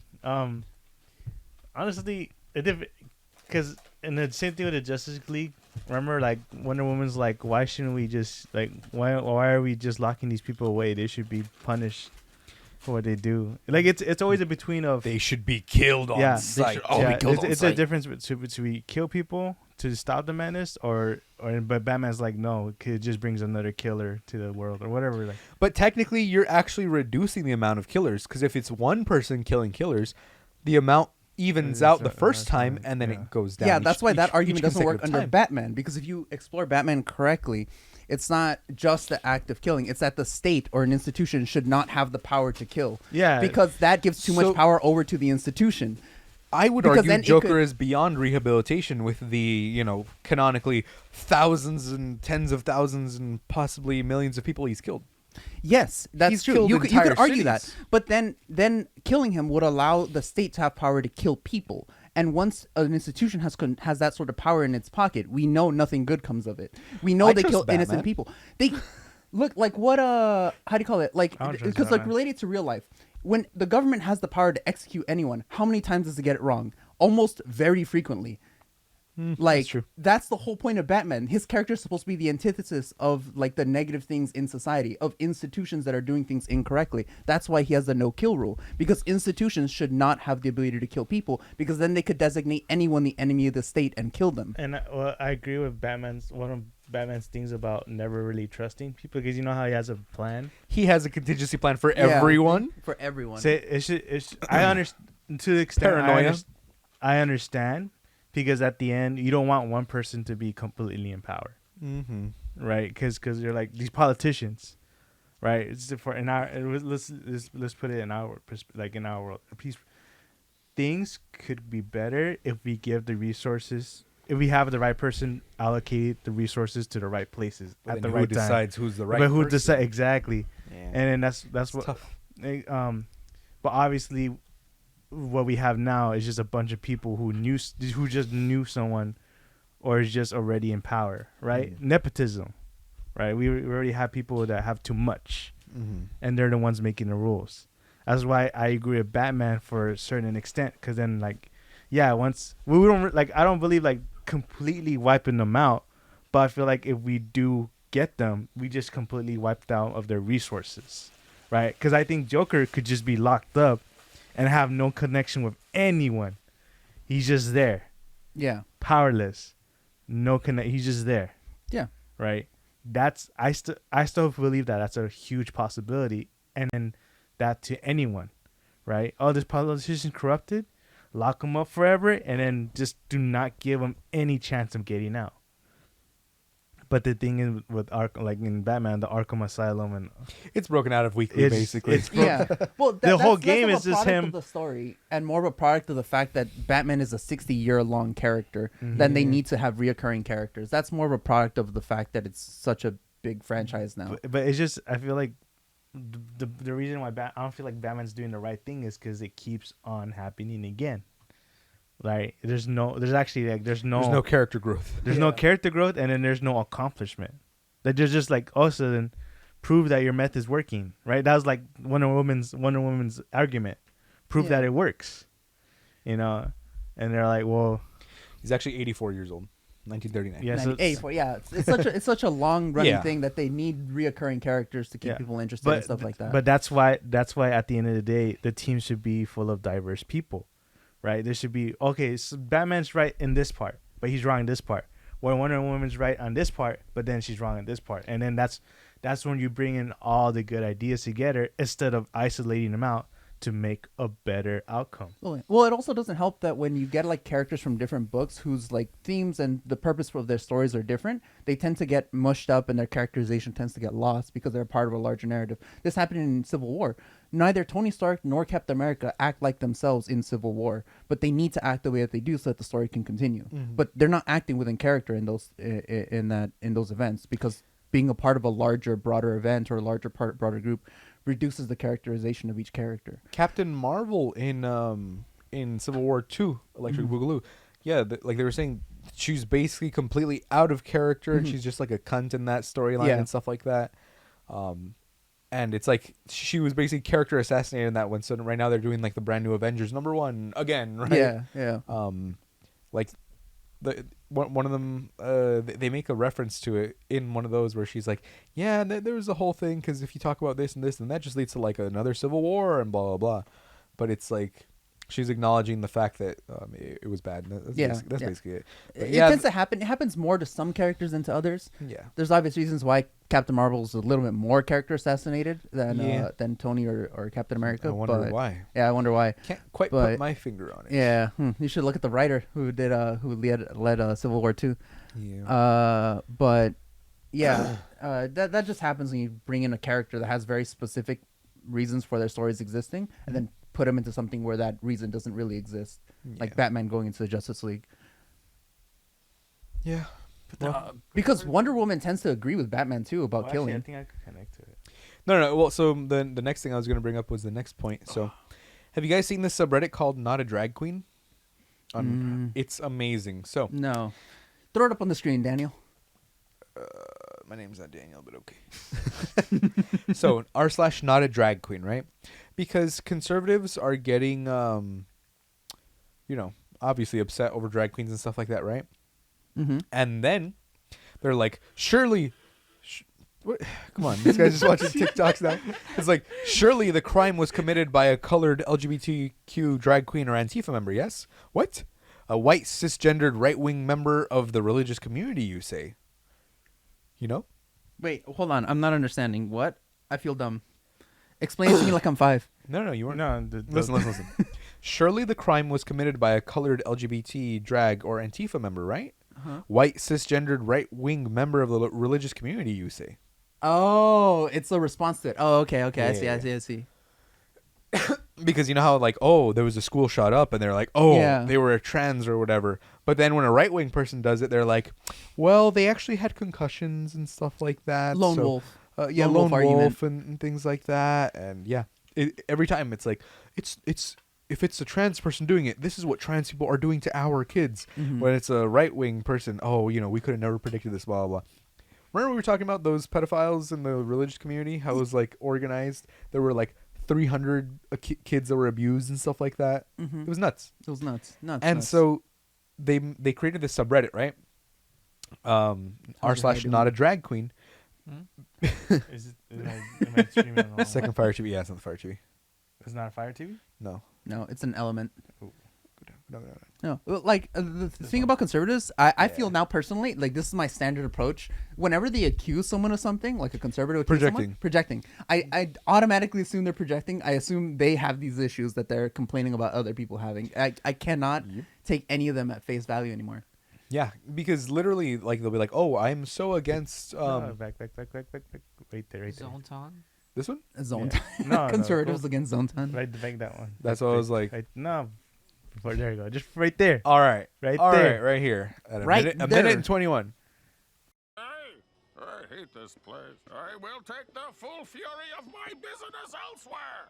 Speaker 3: Honestly, because in the same thing with the Justice League. Remember, like Wonder Woman's like, why shouldn't we just why are we just locking these people away? They should be punished. for what they do. Like it's always a between of
Speaker 1: they should be killed on sight.
Speaker 3: Be killed it's a difference between kill people to stop the madness, but Batman's like, no, it just brings another killer to the world or whatever. Like,
Speaker 1: but technically, you're actually reducing the amount of killers, because if it's one person killing killers, the amount evens out the first time, and then it goes down.
Speaker 2: Yeah, that's why that argument doesn't work under Batman, because if you explore Batman correctly, it's not just the act of killing. It's that the state or an institution should not have the power to kill.
Speaker 3: Yeah.
Speaker 2: Because that gives too much power over to the institution.
Speaker 1: I would argue Joker is beyond rehabilitation with the, canonically thousands and tens of thousands and possibly millions of people he's killed.
Speaker 2: Yes, that's true. You could argue that. But then killing him would allow the state to have power to kill people. And once an institution has that sort of power in its pocket, we know nothing good comes of it. We know they kill innocent people. They look like what how do you call it? Like, because related to real life, when the government has the power to execute anyone, how many times does it get it wrong? Almost very frequently. Like, that's the whole point of Batman. His character is supposed to be the antithesis of like the negative things in society, of institutions that are doing things incorrectly. That's why he has the no kill rule, because institutions should not have the ability to kill people, because then they could designate anyone the enemy of the state and kill them.
Speaker 3: And I agree with one of Batman's things about never really trusting people, because you know how he has a plan.
Speaker 1: He has a contingency plan for everyone.
Speaker 2: For everyone.
Speaker 3: So I understand to the extent
Speaker 1: paranoia.
Speaker 3: I understand. Because at the end, you don't want one person to be completely in power, right? Because you're like these politicians, right? It's let's put it in our in our world. Things could be better if we give the resources, if we have the right person allocate the resources to the right places at the right time. Who
Speaker 1: decides who's the right?
Speaker 3: But
Speaker 1: who
Speaker 3: decides exactly? Yeah. And then that's what.
Speaker 1: Tough.
Speaker 3: But obviously, what we have now is just a bunch of people who just knew someone, or is just already in power, right? Nepotism, right? We already have people that have too much, and they're the ones making the rules. That's why I agree with Batman for a certain extent, because then once we don't I don't believe completely wiping them out, but I feel like if we do get them, we just completely wiped out of their resources, right? Because I think Joker could just be locked up and have no connection with anyone. He's just there.
Speaker 2: Yeah.
Speaker 3: Powerless. No connect. He's just there.
Speaker 2: Yeah.
Speaker 3: Right. I still believe that that's a huge possibility, and then that to anyone, right? Oh, this politician corrupted, lock him up forever, and then just do not give him any chance of getting out. But the thing is with in Batman, the Arkham Asylum, and
Speaker 1: it's broken out of weekly, basically.
Speaker 2: Well,
Speaker 3: the whole game is just him.
Speaker 2: Of the story, and more of a product of the fact that Batman is a 60-year-long character. Then they need to have reoccurring characters. That's more of a product of the fact that it's such a big franchise now.
Speaker 3: But it's just, I feel like the reason why I don't feel like Batman's doing the right thing is because it keeps on happening again. Like there's no
Speaker 1: character growth.
Speaker 3: There's no character growth, and then there's no accomplishment. That there's just so then prove that your meth is working, right? That was like Wonder Woman's argument. Prove that it works, And they're like, well,
Speaker 1: he's actually 84 years old, 1939.
Speaker 2: Yeah, it's such a long running thing that they need reoccurring characters to keep people interested and stuff like that.
Speaker 3: But that's why at the end of the day, the team should be full of diverse people. Right, there should be so Batman's right in this part, but he's wrong in this part. Where Wonder Woman's right on this part, but then she's wrong in this part, and then that's when you bring in all the good ideas together instead of isolating them out to make a better outcome.
Speaker 2: Well, it also doesn't help that when you get characters from different books whose themes and the purpose of their stories are different, they tend to get mushed up and their characterization tends to get lost because they're part of a larger narrative. This happened in Civil War. Neither Tony Stark nor Captain America act like themselves in Civil War, but they need to act the way that they do so that the story can continue. But they're not acting within character in those events, because being a part of a larger, broader event or a larger broader group reduces the characterization of each character.
Speaker 1: Captain Marvel in Civil War 2, Electric Boogaloo, they were saying she's basically completely out of character, and she's just like a cunt in that storyline and stuff like that. And it's like she was basically character assassinated in that one. So right now they're doing the brand new Avengers #1 again, right?
Speaker 2: Yeah.
Speaker 1: one of them, they make a reference to it in one of those where she's like, yeah, there was a whole thing because if you talk about this and this, then that just leads to like another civil war and blah blah blah. But it's like she's acknowledging the fact that it was bad. That's basically it. But
Speaker 2: It tends to happen. It happens more to some characters than to others.
Speaker 1: Yeah.
Speaker 2: There's obvious reasons why Captain Marvel is a little bit more character assassinated than Tony or Captain America.
Speaker 1: I wonder why.
Speaker 2: Yeah, I wonder why.
Speaker 1: Can't quite put my finger on it.
Speaker 2: Yeah, you should look at the writer who led Civil War II.
Speaker 1: Yeah.
Speaker 2: But yeah, that just happens when you bring in a character that has very specific reasons for their stories existing, and then put them into something where that reason doesn't really exist, like Batman going into the Justice League.
Speaker 1: Yeah.
Speaker 2: Because Wonder Woman tends to agree with Batman too about killing.
Speaker 3: Actually, I think I could connect to it.
Speaker 1: No. Well, so the next thing I was going to bring up was the next point. So, have you guys seen this subreddit called "Not a Drag Queen"? It's amazing. So
Speaker 2: no, throw it up on the screen, Daniel.
Speaker 1: My name's not Daniel, but okay. So r/not a drag queen, right? Because conservatives are getting, obviously upset over drag queens and stuff like that, right?
Speaker 2: Mm-hmm.
Speaker 1: And then they're like, surely, what? Come on, this guy's just watching TikToks now. It's like, surely the crime was committed by a colored LGBTQ drag queen or Antifa member, yes? What? A white cisgendered right-wing member of the religious community, you say? You know?
Speaker 2: Wait, hold on. I'm not understanding. What? I feel dumb. Explain it to me like I'm 5.
Speaker 1: No, you weren't.
Speaker 3: No,
Speaker 1: listen. Surely the crime was committed by a colored LGBT drag or Antifa member, right?
Speaker 2: Uh-huh.
Speaker 1: White cisgendered right-wing member of the religious community, you say?
Speaker 2: Oh, it's a response to it. Oh, okay. I see.
Speaker 1: Because you know how like, there was a school shot up and they're like, they were a trans or whatever. But then when a right-wing person does it, they're like, well, they actually had concussions and stuff like that.
Speaker 2: Lone wolf.
Speaker 1: Lone wolf and things like that. And yeah, every time it's like, it's if it's a trans person doing it, this is what trans people are doing to our kids.
Speaker 2: Mm-hmm.
Speaker 1: When it's a right-wing person, we could have never predicted this, blah, blah, blah. Remember we were talking about those pedophiles in the religious community? How it was like organized? There were like 300 kids that were abused and stuff like that.
Speaker 2: Mm-hmm.
Speaker 1: It was nuts.
Speaker 2: And
Speaker 1: so they created this subreddit, right? r/not a drag queen.
Speaker 3: Am I streaming on all?
Speaker 1: Second Fire TV. Yeah, it's not the Fire TV.
Speaker 3: It's not a Fire TV?
Speaker 1: No,
Speaker 2: it's an Element.
Speaker 1: No.
Speaker 2: Like the thing about conservatives, I feel now personally, like this is my standard approach. Whenever they accuse someone of something, like a conservative projecting, I automatically assume they're projecting. I assume they have these issues that they're complaining about other people having. I cannot take any of them at face value anymore.
Speaker 1: Yeah, because literally, like they'll be like, "Oh, I'm so against."
Speaker 3: Back. Right there.
Speaker 4: Zontan?
Speaker 1: This one?
Speaker 2: Zontan.
Speaker 3: Yeah. No,
Speaker 2: conservatives against Zontan.
Speaker 3: Right, back that one.
Speaker 1: That's what I was like.
Speaker 3: No. There you go. Just right there.
Speaker 1: All right.
Speaker 3: Right
Speaker 1: All
Speaker 3: there.
Speaker 1: right here. At a
Speaker 2: right
Speaker 1: minute,
Speaker 2: there.
Speaker 1: A minute and 21.
Speaker 5: Hey, I hate this place. I will take the full fury of my business elsewhere.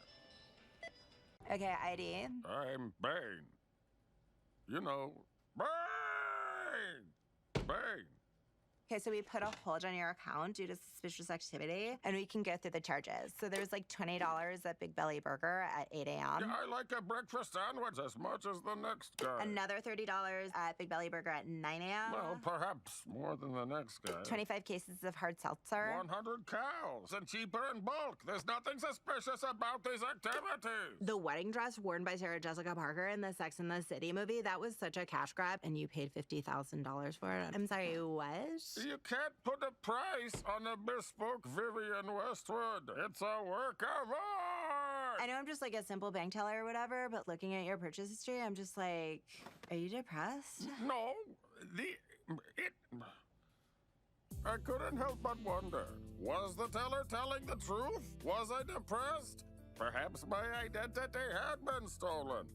Speaker 14: Okay, ID.
Speaker 5: I'm Bane. You know, Bane.
Speaker 14: Okay, so we put a hold on your account due to suspicious activity, and we can go through the charges. So there's like $20 at Big Belly Burger at 8 a.m.
Speaker 5: Yeah, I like a breakfast sandwich as much as the next guy.
Speaker 14: Another $30 at Big Belly Burger at 9 a.m.
Speaker 5: Well, perhaps more than the next guy.
Speaker 14: 25 cases of hard seltzer.
Speaker 5: 100 cows and cheaper in bulk. There's nothing suspicious about these activities.
Speaker 14: The wedding dress worn by Sarah Jessica Parker in the Sex and the City movie, that was such a cash grab, and you paid $50,000 for it. I'm sorry, what?
Speaker 5: You can't put a price on a bespoke Vivian Westwood. It's a work of art.
Speaker 14: I know I'm just like a simple bank teller or whatever, but looking at your purchase history, I'm just like, are you depressed?
Speaker 5: No, I couldn't help but wonder, was the teller telling the truth? Was I depressed? Perhaps my identity had been stolen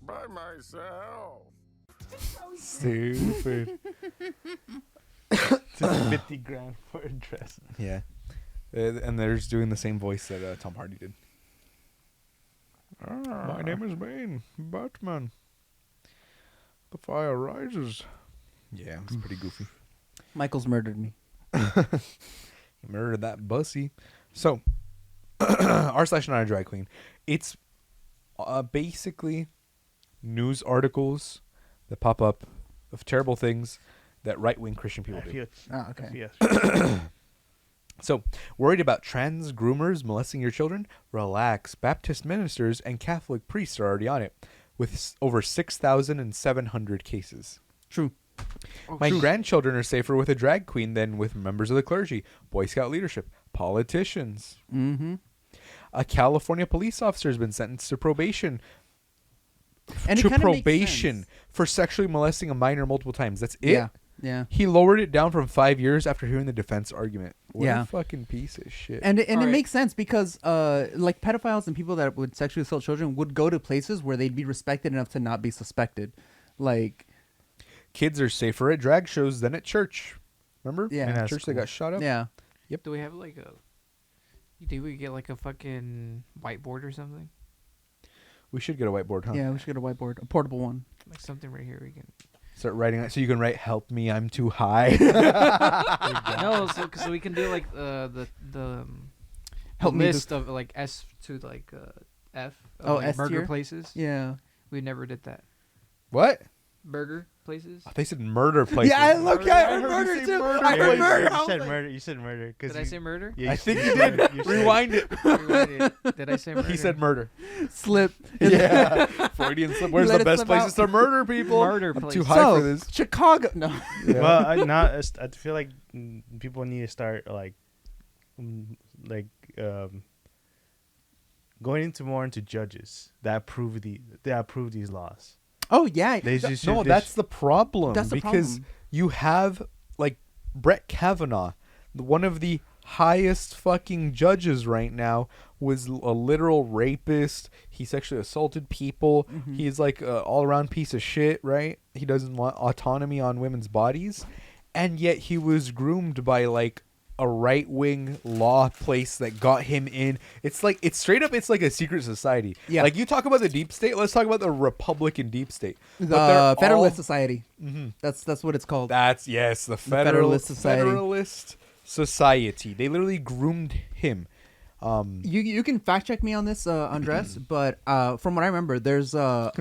Speaker 5: by myself.
Speaker 1: Stupid.
Speaker 3: $50,000 for a dress.
Speaker 1: Yeah. And they're just doing the same voice that Tom Hardy did. My name is Bane, Batman. The fire rises. Yeah, it's pretty goofy.
Speaker 2: Michael's murdered me.
Speaker 1: He murdered that bussy. So, r/not a drag queen. It's basically news articles that pop up of terrible things that right-wing Christian people do.
Speaker 2: Okay.
Speaker 1: So, worried about trans groomers molesting your children? Relax. Baptist ministers and Catholic priests are already on it, with over 6,700 cases.
Speaker 2: True.
Speaker 1: My grandchildren are safer with a drag queen than with members of the clergy, Boy Scout leadership, politicians.
Speaker 2: Mm-hmm.
Speaker 1: A California police officer has been sentenced to probation.
Speaker 2: And
Speaker 1: to probation for sexually molesting a minor multiple times. That's it?
Speaker 2: Yeah.
Speaker 1: He lowered it down from 5 years after hearing the defense argument. What a fucking piece of shit.
Speaker 2: And it makes sense because like pedophiles and people that would sexually assault children would go to places where they'd be respected enough to not be suspected. Like,
Speaker 1: kids are safer at drag shows than at church. Remember?
Speaker 2: Yeah.
Speaker 1: At church they got shot up?
Speaker 2: Yeah.
Speaker 1: Yep.
Speaker 4: Do we have like a... Do we get like a fucking whiteboard or something?
Speaker 1: We should get a whiteboard, huh?
Speaker 2: Yeah, we should get a whiteboard. A portable one.
Speaker 4: Like something right here we can...
Speaker 1: Start writing it so you can write "Help me, I'm too high."
Speaker 4: No, so we can do like the
Speaker 2: Help me
Speaker 4: list of like S to like F. Of,
Speaker 2: Oh,
Speaker 4: like
Speaker 2: S
Speaker 4: burger
Speaker 2: tier?
Speaker 4: places.
Speaker 2: Yeah.
Speaker 4: We never did that.
Speaker 1: What?
Speaker 4: Burger places.
Speaker 1: They said murder places.
Speaker 2: Yeah, I heard murder too. I heard murder.
Speaker 3: You said murder. You said murder.
Speaker 4: Did I say murder?
Speaker 3: Yeah,
Speaker 1: I think you did. Rewind it.
Speaker 4: Did I say murder?
Speaker 1: He said murder.
Speaker 2: Slip.
Speaker 1: Yeah. Freudian slip. Where's the best places to murder people?
Speaker 4: Murder
Speaker 1: I'm
Speaker 4: places.
Speaker 1: too high for this.
Speaker 2: Chicago. No.
Speaker 1: Yeah.
Speaker 3: Well, I feel like people need to start going into judges that approve these laws.
Speaker 2: Oh yeah.
Speaker 1: That's the problem.
Speaker 2: That's the
Speaker 1: because
Speaker 2: problem.
Speaker 1: you have like Brett Kavanaugh, one of the highest fucking judges right now, was a literal rapist. He sexually assaulted people.
Speaker 2: Mm-hmm.
Speaker 1: He's like an all-around piece of shit, right? He doesn't want autonomy on women's bodies, and yet he was groomed by like a right-wing law place that got him in. It's like it's like a secret society.
Speaker 2: Yeah.
Speaker 1: Like you talk about the deep state, let's talk about the Republican deep state.
Speaker 2: The Federalist Society.
Speaker 1: Mm-hmm.
Speaker 2: That's what it's called.
Speaker 1: The
Speaker 2: Federalist Society.
Speaker 1: Federalist Society. They literally groomed him.
Speaker 2: You can fact check me on this, Andres, but from what I remember, there's a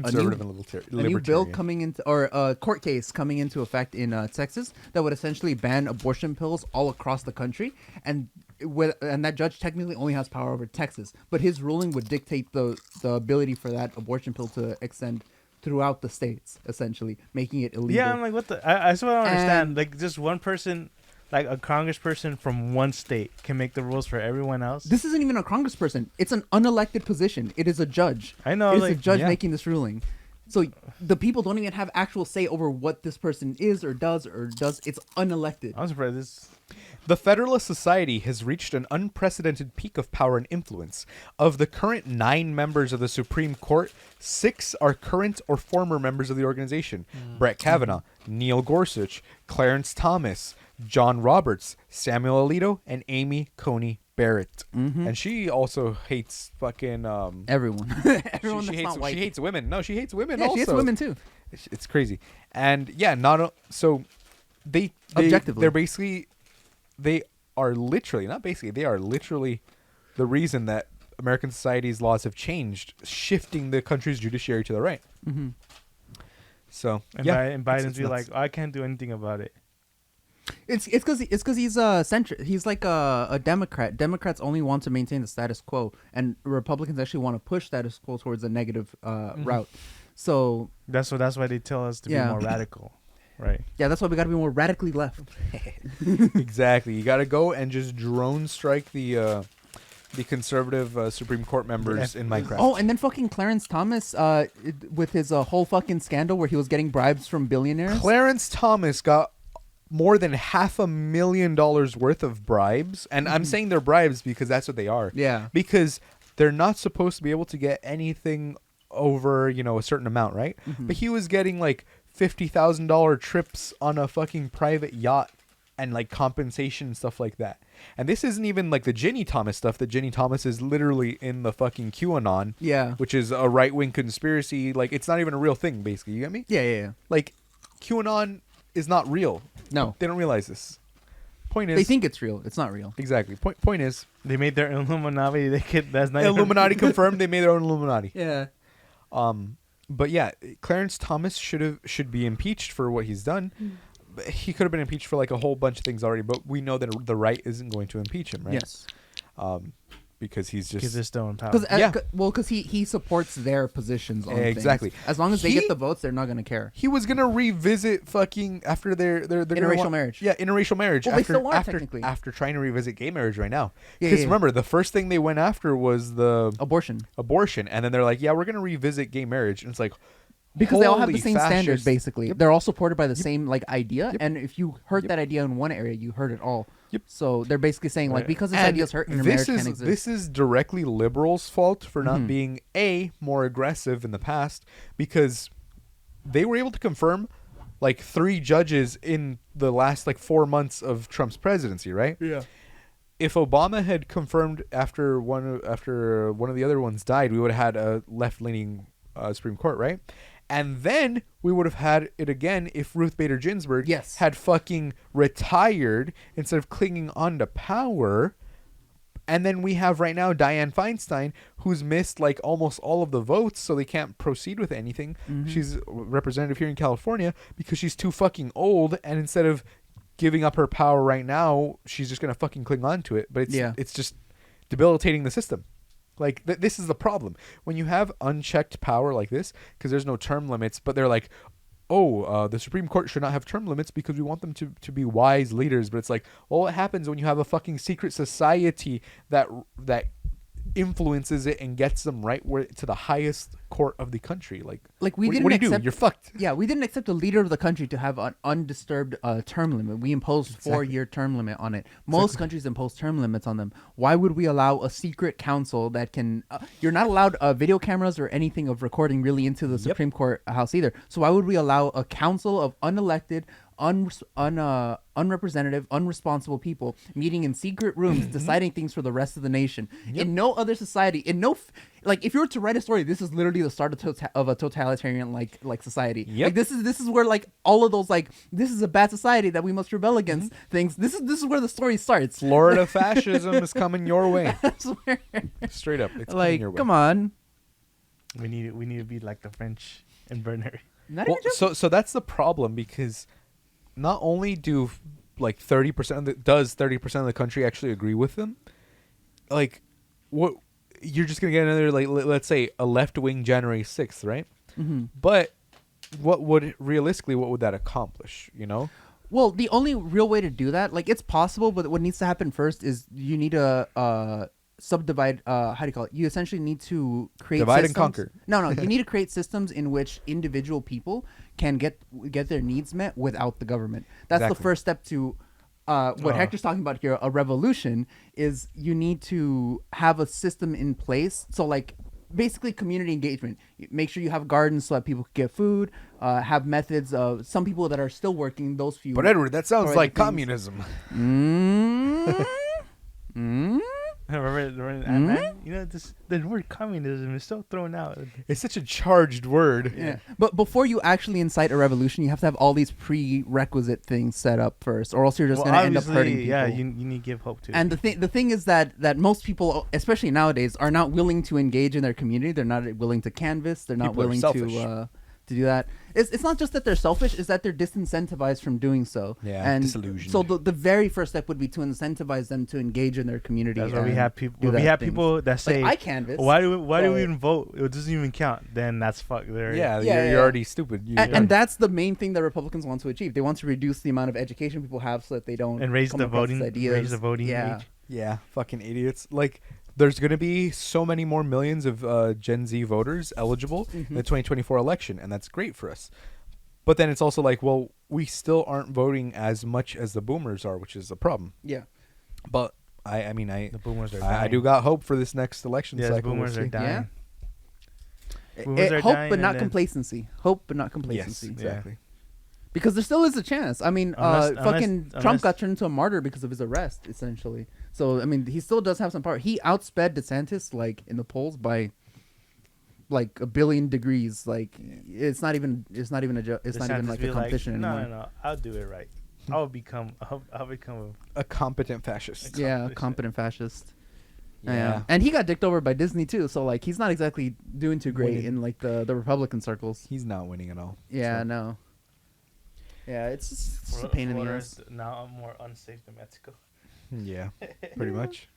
Speaker 2: new bill coming into, or a court case coming into effect in Texas that would essentially ban abortion pills all across the country, and that judge technically only has power over Texas, but his ruling would dictate the ability for that abortion pill to extend throughout the states, essentially making it illegal.
Speaker 3: Yeah, I'm like, what the? I still don't understand. Like, just one person. Like a congressperson from one state can make the rules for everyone else.
Speaker 2: This isn't even a congressperson. It's an unelected position. It is a judge.
Speaker 3: I know.
Speaker 2: It's a judge making this ruling. So the people don't even have actual say over what this person is or does. It's unelected.
Speaker 3: I'm surprised
Speaker 1: The Federalist Society has reached an unprecedented peak of power and influence. Of the current 9 members of the Supreme Court, 6 are current or former members of the organization. Brett Kavanaugh, Neil Gorsuch, Clarence Thomas, John Roberts, Samuel Alito, and Amy Coney Barrett.
Speaker 2: Mm-hmm.
Speaker 1: And she also hates fucking
Speaker 2: everyone. Everyone
Speaker 1: she
Speaker 2: that's
Speaker 1: hates,
Speaker 2: not white.
Speaker 1: She hates women. No, she hates women.
Speaker 2: Yeah,
Speaker 1: also.
Speaker 2: she hates women too.
Speaker 1: It's crazy. And yeah, they
Speaker 2: objectively,
Speaker 1: they are literally the reason that American society's laws have changed, shifting the country's judiciary to the right.
Speaker 2: Mm-hmm.
Speaker 1: So
Speaker 3: and Biden's be like, I can't do anything about it.
Speaker 2: It's because he's a centrist. He's like a Democrat. Democrats only want to maintain the status quo, and Republicans actually want to push status quo towards a negative route. So
Speaker 3: that's why they tell us to be more radical, right?
Speaker 2: Yeah, that's why we got to be more radically left.
Speaker 1: Exactly. You got to go and just drone strike the conservative Supreme Court members in Minecraft.
Speaker 2: Oh, and then fucking Clarence Thomas with his whole fucking scandal where he was getting bribes from billionaires.
Speaker 1: Clarence Thomas got more than $500,000 worth of bribes, and I'm saying they're bribes because that's what they are.
Speaker 2: Yeah,
Speaker 1: because they're not supposed to be able to get anything over a certain amount, right? But he was getting like $50,000 trips on a fucking private yacht and like compensation and stuff like that. And this isn't even like the Ginny Thomas stuff. The Ginny Thomas is literally in the fucking QAnon, which is a right wing conspiracy. Like it's not even a real thing, basically. You get me?
Speaker 2: Yeah.
Speaker 1: Like QAnon is not real.
Speaker 2: No,
Speaker 1: they don't realize this. Point is,
Speaker 2: they think it's real. It's not real.
Speaker 1: Exactly. Point is,
Speaker 3: they made their Illuminati. That's not
Speaker 1: Illuminati confirmed. They made their own Illuminati.
Speaker 2: Yeah.
Speaker 1: But yeah, Clarence Thomas should be impeached for what he's done. he could have been impeached for like a whole bunch of things already, but we know that the right isn't going to impeach him, right?
Speaker 2: Yes.
Speaker 1: Because he's just...
Speaker 3: Because they're still in power.
Speaker 2: Because he supports their positions on
Speaker 1: exactly.
Speaker 2: things. As long as they get the votes, they're not going to care.
Speaker 1: He was going to revisit fucking after their
Speaker 2: interracial marriage.
Speaker 1: Yeah, interracial marriage.
Speaker 2: Well, they still are, technically.
Speaker 1: After trying to revisit gay marriage right now.
Speaker 2: Yeah,
Speaker 1: Because remember, the first thing they went after was the...
Speaker 2: Abortion.
Speaker 1: And then they're like, yeah, we're going to revisit gay marriage. And it's like...
Speaker 2: Because they all have the same standard, basically.
Speaker 1: Yep.
Speaker 2: They're all supported by the same like idea, and if you hurt that idea in one area, you hurt it all.
Speaker 1: Yep.
Speaker 2: So they're basically saying like because this idea is hurt, intermarriage can't exist.
Speaker 1: This is directly liberals' fault for not being more aggressive in the past, because they were able to confirm like 3 judges in the last like 4 months of Trump's presidency, right?
Speaker 2: Yeah.
Speaker 1: If Obama had confirmed after one of the other ones died, we would have had a left-leaning Supreme Court, right? And then we would have had it again if Ruth Bader Ginsburg had fucking retired instead of clinging on to power. And then we have right now Dianne Feinstein, who's missed like almost all of the votes, so they can't proceed with anything. She's a representative here in California because she's too fucking old, and instead of giving up her power right now, she's just gonna fucking cling on to it. But it's just debilitating the system. Like, this is the problem. When you have unchecked power like this, because there's no term limits, but they're like, the Supreme Court should not have term limits because we want them to be wise leaders. But it's like, well, what happens when you have a fucking secret society that influences it and gets them right to the highest court of the country? Like
Speaker 2: we didn't
Speaker 1: what do you
Speaker 2: accept,
Speaker 1: do? You're fucked.
Speaker 2: Yeah, we didn't accept the leader of the country to have an undisturbed term limit. We imposed 4-year term limit on it. Most countries impose term limits on them. Why would we allow a secret council that can you're not allowed video cameras or anything of recording really into the Supreme Court House either. So why would we allow a council of unelected, unrepresentative, unresponsible people meeting in secret rooms, deciding things for the rest of the nation? In no other society, like if you were to write a story, this is literally the start of a totalitarian like society. Like this is where like all of those like this is a bad society that we must rebel against things. This is where the story starts.
Speaker 1: Florida fascism is coming your way.
Speaker 2: I swear.
Speaker 1: Straight up, it's
Speaker 2: like
Speaker 1: coming your way.
Speaker 2: Come on.
Speaker 3: We need to be like the French in Bernard.
Speaker 1: So that's the problem, because not only do like 30% of the country actually agree with them, like what you're just gonna get another like let's say a left-wing January 6th, right? But what would that accomplish, you know?
Speaker 2: Well, the only real way to do that, like it's possible, but what needs to happen first is you need to subdivide. How do you call it? You essentially need to create
Speaker 1: divide
Speaker 2: systems.
Speaker 1: and conquer.
Speaker 2: No, you need to create systems in which individual people can get their needs met without the government. That's the first step to what Hector's talking about here. A revolution is you need to have a system in place. So like basically community engagement. Make sure you have gardens so that people can get food. Have methods of some people that are still working. Those few.
Speaker 1: But Edward, that sounds like communism.
Speaker 3: Remember Ant-Man? You know, the word communism is still thrown out.
Speaker 1: It's such a charged word.
Speaker 2: Yeah. But before you actually incite a revolution, you have to have all these prerequisite things set up first, or else you're just going to end up hurting people.
Speaker 3: Yeah, you need to give hope to.
Speaker 2: And the thing is that most people, especially nowadays, are not willing to engage in their community. They're not willing to canvass. They're not willing to do that. It's not just that they're selfish, it's that they're disincentivized from doing so.
Speaker 1: Yeah,
Speaker 2: and
Speaker 1: disillusioned.
Speaker 2: so the very first step would be to incentivize them to engage in their community.
Speaker 3: That's why we have people. We have people that say,
Speaker 2: like, "I canvass.
Speaker 3: Why do we even vote? It doesn't even count." Then that's fuck.
Speaker 1: You're already stupid.
Speaker 2: And that's the main thing that Republicans want to achieve. They want to reduce the amount of education people have so that they don't
Speaker 3: raise the voting age.
Speaker 1: Yeah, fucking idiots. Like, there's going to be so many more millions of Gen Z voters eligible in the 2024 election, and that's great for us. But then it's also like, well, we still aren't voting as much as the boomers are, which is a problem.
Speaker 2: Yeah.
Speaker 1: But, I mean,
Speaker 3: the boomers are dying.
Speaker 1: I do got hope for this next election cycle.
Speaker 3: The boomers are dying.
Speaker 2: Yeah. Hope, but not complacency. Hope, but not complacency.
Speaker 1: Yes, exactly.
Speaker 2: Yeah. Because there still is a chance. I mean, Trump got turned into a martyr because of his arrest, essentially. So I mean, he still does have some power. He outsped DeSantis like in the polls by like 1 billion degrees. Like it's not even like a competition anymore.
Speaker 3: No, I'll do it right. I'll become
Speaker 1: a competent fascist.
Speaker 2: A competent fascist. Yeah. And he got dicked over by Disney too. So like he's not exactly doing too great in like the Republican circles.
Speaker 1: He's not winning at all.
Speaker 2: Yeah, no. Yeah, it's just a pain in the ass.
Speaker 3: Now more unsafe than Mexico.
Speaker 1: Yeah, pretty much.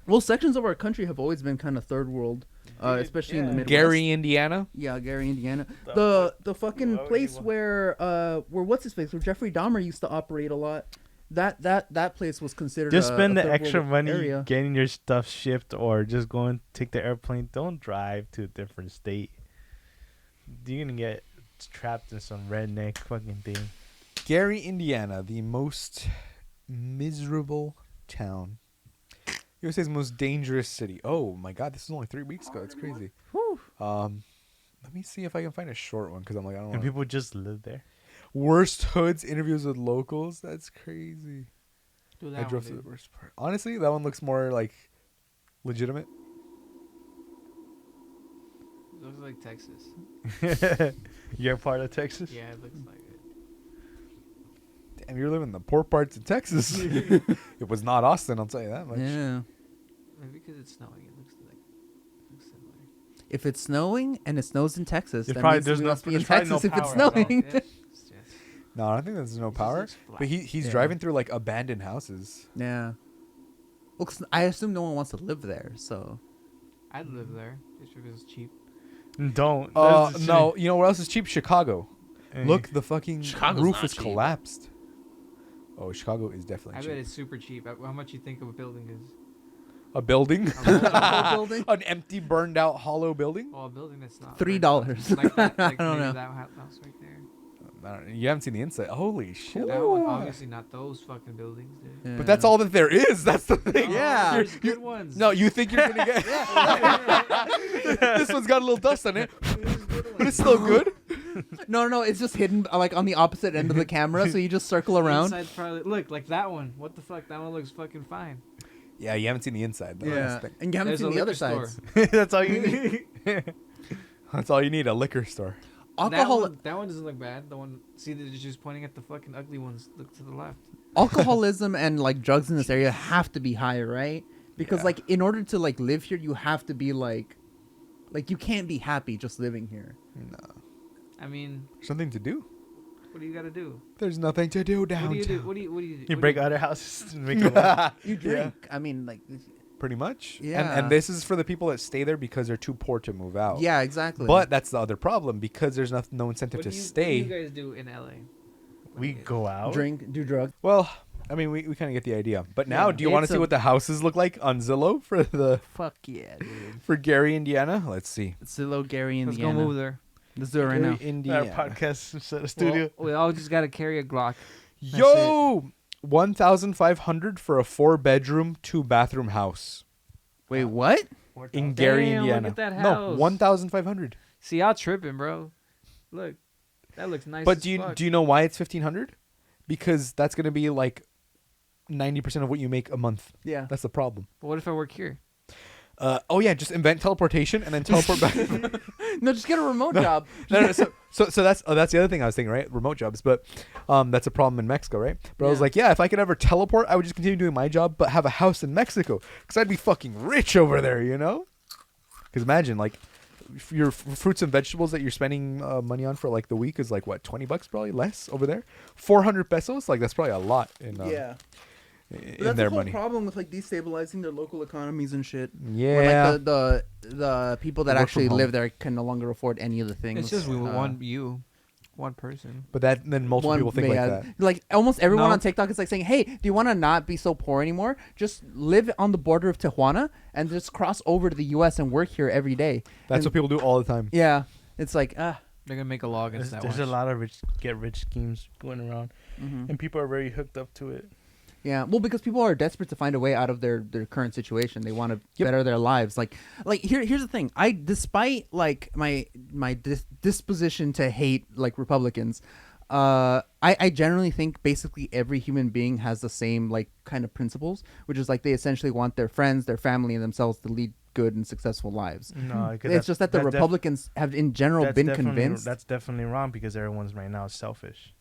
Speaker 2: Well, sections of our country have always been kind of third world, especially in the Midwest.
Speaker 1: Gary, Indiana.
Speaker 2: Yeah, Gary, Indiana. The fucking place where what's his face? Where Jeffrey Dahmer used to operate a lot. That place was considered.
Speaker 3: Just spend
Speaker 2: a
Speaker 3: the extra money
Speaker 2: area.
Speaker 3: getting your stuff shipped, or just go and take the airplane. Don't drive to a different state. You're gonna get trapped in some redneck fucking thing.
Speaker 1: Gary, Indiana, the most miserable town. USA's most dangerous city. Oh my God, this is only 3 weeks ago. It's crazy.
Speaker 2: Whew.
Speaker 1: Let me see if I can find a short one because I'm like, I don't know.
Speaker 3: And people just live there.
Speaker 1: Worst hoods, interviews with locals. That's crazy.
Speaker 4: Do
Speaker 1: I
Speaker 4: that
Speaker 1: drove
Speaker 4: one,
Speaker 1: to the
Speaker 4: dude.
Speaker 1: worst part. Honestly, that one looks more like legitimate.
Speaker 4: Looks like Texas.
Speaker 3: You're part of Texas?
Speaker 4: Yeah, it looks like it.
Speaker 1: Damn, you're living in the poor parts of Texas. It was not Austin, I'll tell you that much.
Speaker 2: Yeah.
Speaker 4: Maybe because it's snowing, it looks similar.
Speaker 2: If it's snowing and it snows in Texas,
Speaker 3: There's
Speaker 2: that
Speaker 3: probably-
Speaker 2: means
Speaker 3: there's
Speaker 2: we
Speaker 3: no-
Speaker 2: must be in
Speaker 3: there's probably no
Speaker 2: Texas if it's
Speaker 3: power at all.
Speaker 2: snowing.
Speaker 4: Yeah.
Speaker 1: No, I don't think there's no power.
Speaker 4: looks flat.
Speaker 1: But he's
Speaker 2: Yeah.
Speaker 1: driving through like abandoned houses.
Speaker 2: Yeah. Well, 'cause I assume no one wants to live there, so.
Speaker 4: I'd live there just because it's cheap.
Speaker 3: Don't. That's the
Speaker 1: No,
Speaker 3: shit.
Speaker 1: you know where else is cheap? Chicago.
Speaker 3: Hey.
Speaker 1: Look, the fucking
Speaker 2: Chicago's
Speaker 1: roof
Speaker 2: not
Speaker 1: is
Speaker 2: cheap.
Speaker 1: collapsed. Oh, Chicago is definitely
Speaker 4: I
Speaker 1: cheap.
Speaker 4: bet it's super cheap. How much you think of a building is?
Speaker 1: A building?
Speaker 2: A whole building?
Speaker 1: An empty, burned out, hollow building?
Speaker 4: Oh, a building that's not
Speaker 2: $3.
Speaker 4: Like that, like
Speaker 2: I don't
Speaker 4: maybe
Speaker 2: know.
Speaker 4: that house right there.
Speaker 1: You haven't seen the inside. Holy shit.
Speaker 4: That one, obviously not those fucking buildings, dude.
Speaker 2: Yeah.
Speaker 1: But that's all that there is. That's the thing.
Speaker 2: Yeah.
Speaker 4: There's good ones.
Speaker 1: No, you think you're going to get... This one's got a little dust on it. But it's still good.
Speaker 2: No, it's just hidden like on the opposite end of the camera, so you just circle around.
Speaker 4: Inside's probably look like that one. What the fuck? That one looks fucking fine.
Speaker 1: Yeah, you haven't seen the inside. Though.
Speaker 2: Yeah, and you haven't
Speaker 4: There's
Speaker 2: seen
Speaker 4: a
Speaker 2: the other
Speaker 4: liquor
Speaker 2: sides.
Speaker 3: That's all you need.
Speaker 1: That's all you need, a liquor store.
Speaker 2: Alcohol,
Speaker 4: That one doesn't look bad. The one, see, they're just pointing at the fucking ugly ones. Look to the left.
Speaker 2: alcoholism and like drugs in this area have to be high, right? Because like in order to like live here, you have to be like you can't be happy just living here.
Speaker 1: No.
Speaker 4: I mean,
Speaker 1: Something to do.
Speaker 4: what do you gotta do?
Speaker 1: There's nothing to do
Speaker 4: What
Speaker 1: downtown.
Speaker 4: do you do? What do you do?
Speaker 3: You break other houses and make it work.
Speaker 2: You drink. I mean, like,
Speaker 1: Pretty much.
Speaker 2: Yeah.
Speaker 1: And this is for the people that stay there because they're too poor to move out.
Speaker 2: yeah, exactly.
Speaker 1: But that's the other problem because there's no incentive to
Speaker 4: What
Speaker 1: stay.
Speaker 4: do you guys do in LA?
Speaker 3: We go out.
Speaker 2: drink, do drugs.
Speaker 1: Well, I mean, we kind of get the idea. But now, do you want to
Speaker 2: It's
Speaker 1: see
Speaker 2: a-
Speaker 1: what the houses look like on Zillow
Speaker 2: Fuck yeah, dude.
Speaker 1: for Gary, Indiana? Let's see.
Speaker 2: Zillow, Gary,
Speaker 4: Let's
Speaker 2: Indiana.
Speaker 4: go move there.
Speaker 2: Let's do it right now.
Speaker 1: Gary, Indiana.
Speaker 3: Our podcast set a studio.
Speaker 4: Well, we all just gotta carry a Glock.
Speaker 1: Yo, 1,500 for a 4-bedroom, 2-bathroom house
Speaker 2: Wait, what?
Speaker 1: in Gary,
Speaker 4: Damn, look
Speaker 1: Indiana.
Speaker 4: at that
Speaker 1: No,
Speaker 4: house.
Speaker 1: 1,500.
Speaker 4: See, y'all tripping, bro. Look, that looks nice.
Speaker 1: But
Speaker 4: as
Speaker 1: do
Speaker 4: fuck.
Speaker 1: you know why it's 1,500? Because that's gonna be like 90% of what you make a month.
Speaker 2: Yeah.
Speaker 1: That's the problem.
Speaker 4: But what if I work here?
Speaker 1: Oh yeah, just invent teleportation and then teleport back.
Speaker 2: No, just get a remote job.
Speaker 1: No, so that's the other thing I was thinking, right? Remote jobs, but that's a problem in Mexico, right? But I was
Speaker 2: Yeah.
Speaker 1: like, yeah, if I could ever teleport, I would just continue doing my job, but have a house in Mexico, because I'd be fucking rich over there, you know? Because imagine like your fruits and vegetables that you're spending money on for like the week is like what, $20 probably less over there, 400 pesos, like that's probably a lot in
Speaker 2: But
Speaker 1: in
Speaker 2: that's
Speaker 1: their
Speaker 2: the whole
Speaker 1: money.
Speaker 2: problem with like destabilizing their local economies and shit.
Speaker 1: Yeah.
Speaker 2: Where, like the people that
Speaker 1: Work
Speaker 2: actually
Speaker 1: from home.
Speaker 2: live there can no longer afford any of the things.
Speaker 4: It's just one person.
Speaker 1: But then multiple people think like
Speaker 2: yeah,
Speaker 1: that.
Speaker 2: Like almost everyone
Speaker 4: No.
Speaker 2: on TikTok is like saying, "Hey, do you want to not be so poor anymore? Just live on the border of Tijuana and just cross over to the U.S. and work here every day."
Speaker 1: That's what people do all the time.
Speaker 2: Yeah, it's like
Speaker 4: They're gonna make a law against that.
Speaker 3: There's a
Speaker 4: watch.
Speaker 3: lot of get rich schemes going around, and people are very hooked up to it.
Speaker 2: yeah. Well, because people are desperate to find a way out of their current situation. They want to better their lives. Like here's the thing. Despite like my disposition to hate like Republicans, I generally think basically every human being has the same like kind of principles, which is like they essentially want their friends, their family, and themselves to lead good and successful lives.
Speaker 3: No,
Speaker 2: It's just that the Republicans have in general been convinced.
Speaker 3: That's definitely wrong because everyone's right now selfish.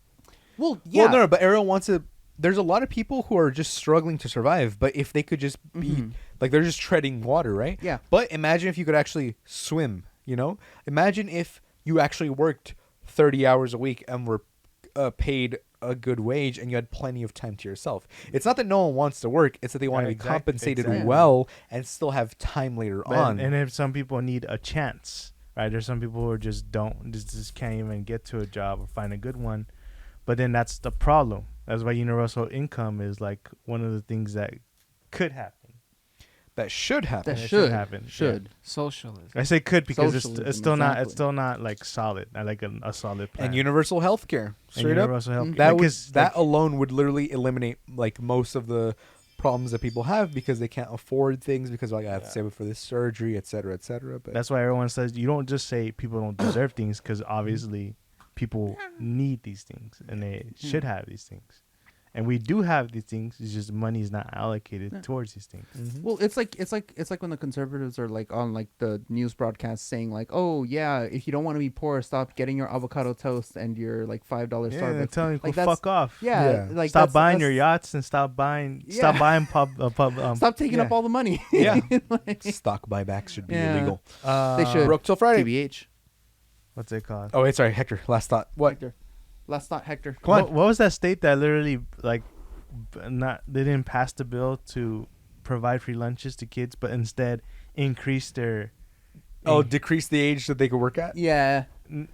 Speaker 2: Well, yeah.
Speaker 1: Well, no, but everyone wants to. There's a lot of people who are just struggling to survive, but if they could just be like they're just treading water, right?
Speaker 2: Yeah.
Speaker 1: But imagine if you could actually swim. You know, imagine if you actually worked 30 hours a week and were paid a good wage and you had plenty of time to yourself. It's not that no one wants to work, it's that they want to be compensated well and still have time later on.
Speaker 3: And if some people need a chance, right? There's some people who just can't even get to a job or find a good one. But then that's the problem. That's why universal income is like one of the things that could happen.
Speaker 1: That should happen.
Speaker 2: That should happen.
Speaker 4: Socialism.
Speaker 3: I say could because it's still not. It's still not like solid. I like a solid plan.
Speaker 1: And universal healthcare. Straight up. That alone would literally eliminate like most of the problems that people have because they can't afford things because like I have to save up for this surgery, et cetera, et cetera. But
Speaker 3: that's why everyone says you don't just say people don't deserve things because obviously people need these things and they should have these things. And we do have these things. It's just money is not allocated towards these things.
Speaker 2: Mm-hmm. Well, it's like when the conservatives are like on like the news broadcast saying like, oh yeah, if you don't want to be poor, stop getting your avocado toast and your like $5 Starbucks.
Speaker 3: Yeah, they're telling you
Speaker 2: like,
Speaker 3: fuck off.
Speaker 2: Yeah, like
Speaker 3: stop buying your yachts and stop buying stop
Speaker 2: taking up all the money.
Speaker 1: Yeah, stock buybacks should be illegal.
Speaker 2: They should.
Speaker 1: Broke till Friday.
Speaker 2: TBH.
Speaker 3: What's it called?
Speaker 1: Oh, wait, sorry, Hector. Last thought. What?
Speaker 2: Hector. Last thought, Hector.
Speaker 1: Come on.
Speaker 3: What was that state that literally like they didn't pass the bill to provide free lunches to kids, but instead increase their
Speaker 1: decrease the age that they could work at?
Speaker 2: Yeah.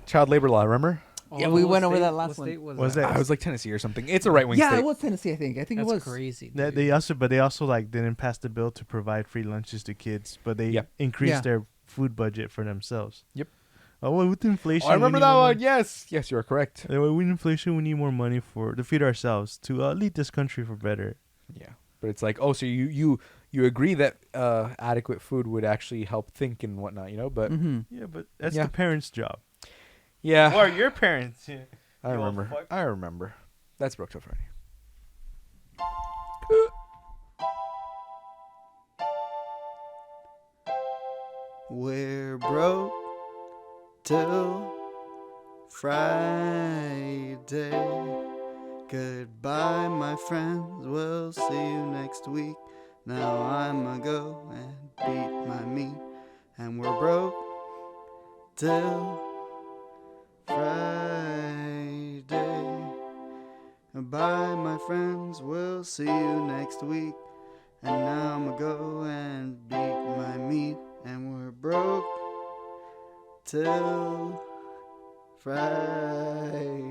Speaker 1: Child labor law, remember?
Speaker 2: Yeah, we went over that last one.
Speaker 3: Was that?
Speaker 1: I was like Tennessee or something. It's a right wing state.
Speaker 2: Yeah, it was Tennessee, I think. I think
Speaker 4: That's
Speaker 2: it was
Speaker 4: crazy.
Speaker 3: They also like didn't pass the bill to provide free lunches to kids, but they increased their food budget for themselves.
Speaker 1: Yep.
Speaker 3: Oh, with inflation.
Speaker 1: I remember that one. Yes, you are correct.
Speaker 3: With inflation, we need more money to feed ourselves to lead this country for better.
Speaker 1: Yeah, but it's like, oh, so you agree that adequate food would actually help think and whatnot, But
Speaker 3: yeah, but that's the parents' job.
Speaker 1: Yeah,
Speaker 3: or your parents. Yeah.
Speaker 1: I remember. That's Broke Till Friday.
Speaker 15: We're broke till Friday. Goodbye, my friends. We'll see you next week. Now I'ma go and beat my meat. And we're broke till Friday. Bye, my friends. We'll see you next week. And now I'ma go and beat my meat. And we're broke till Friday.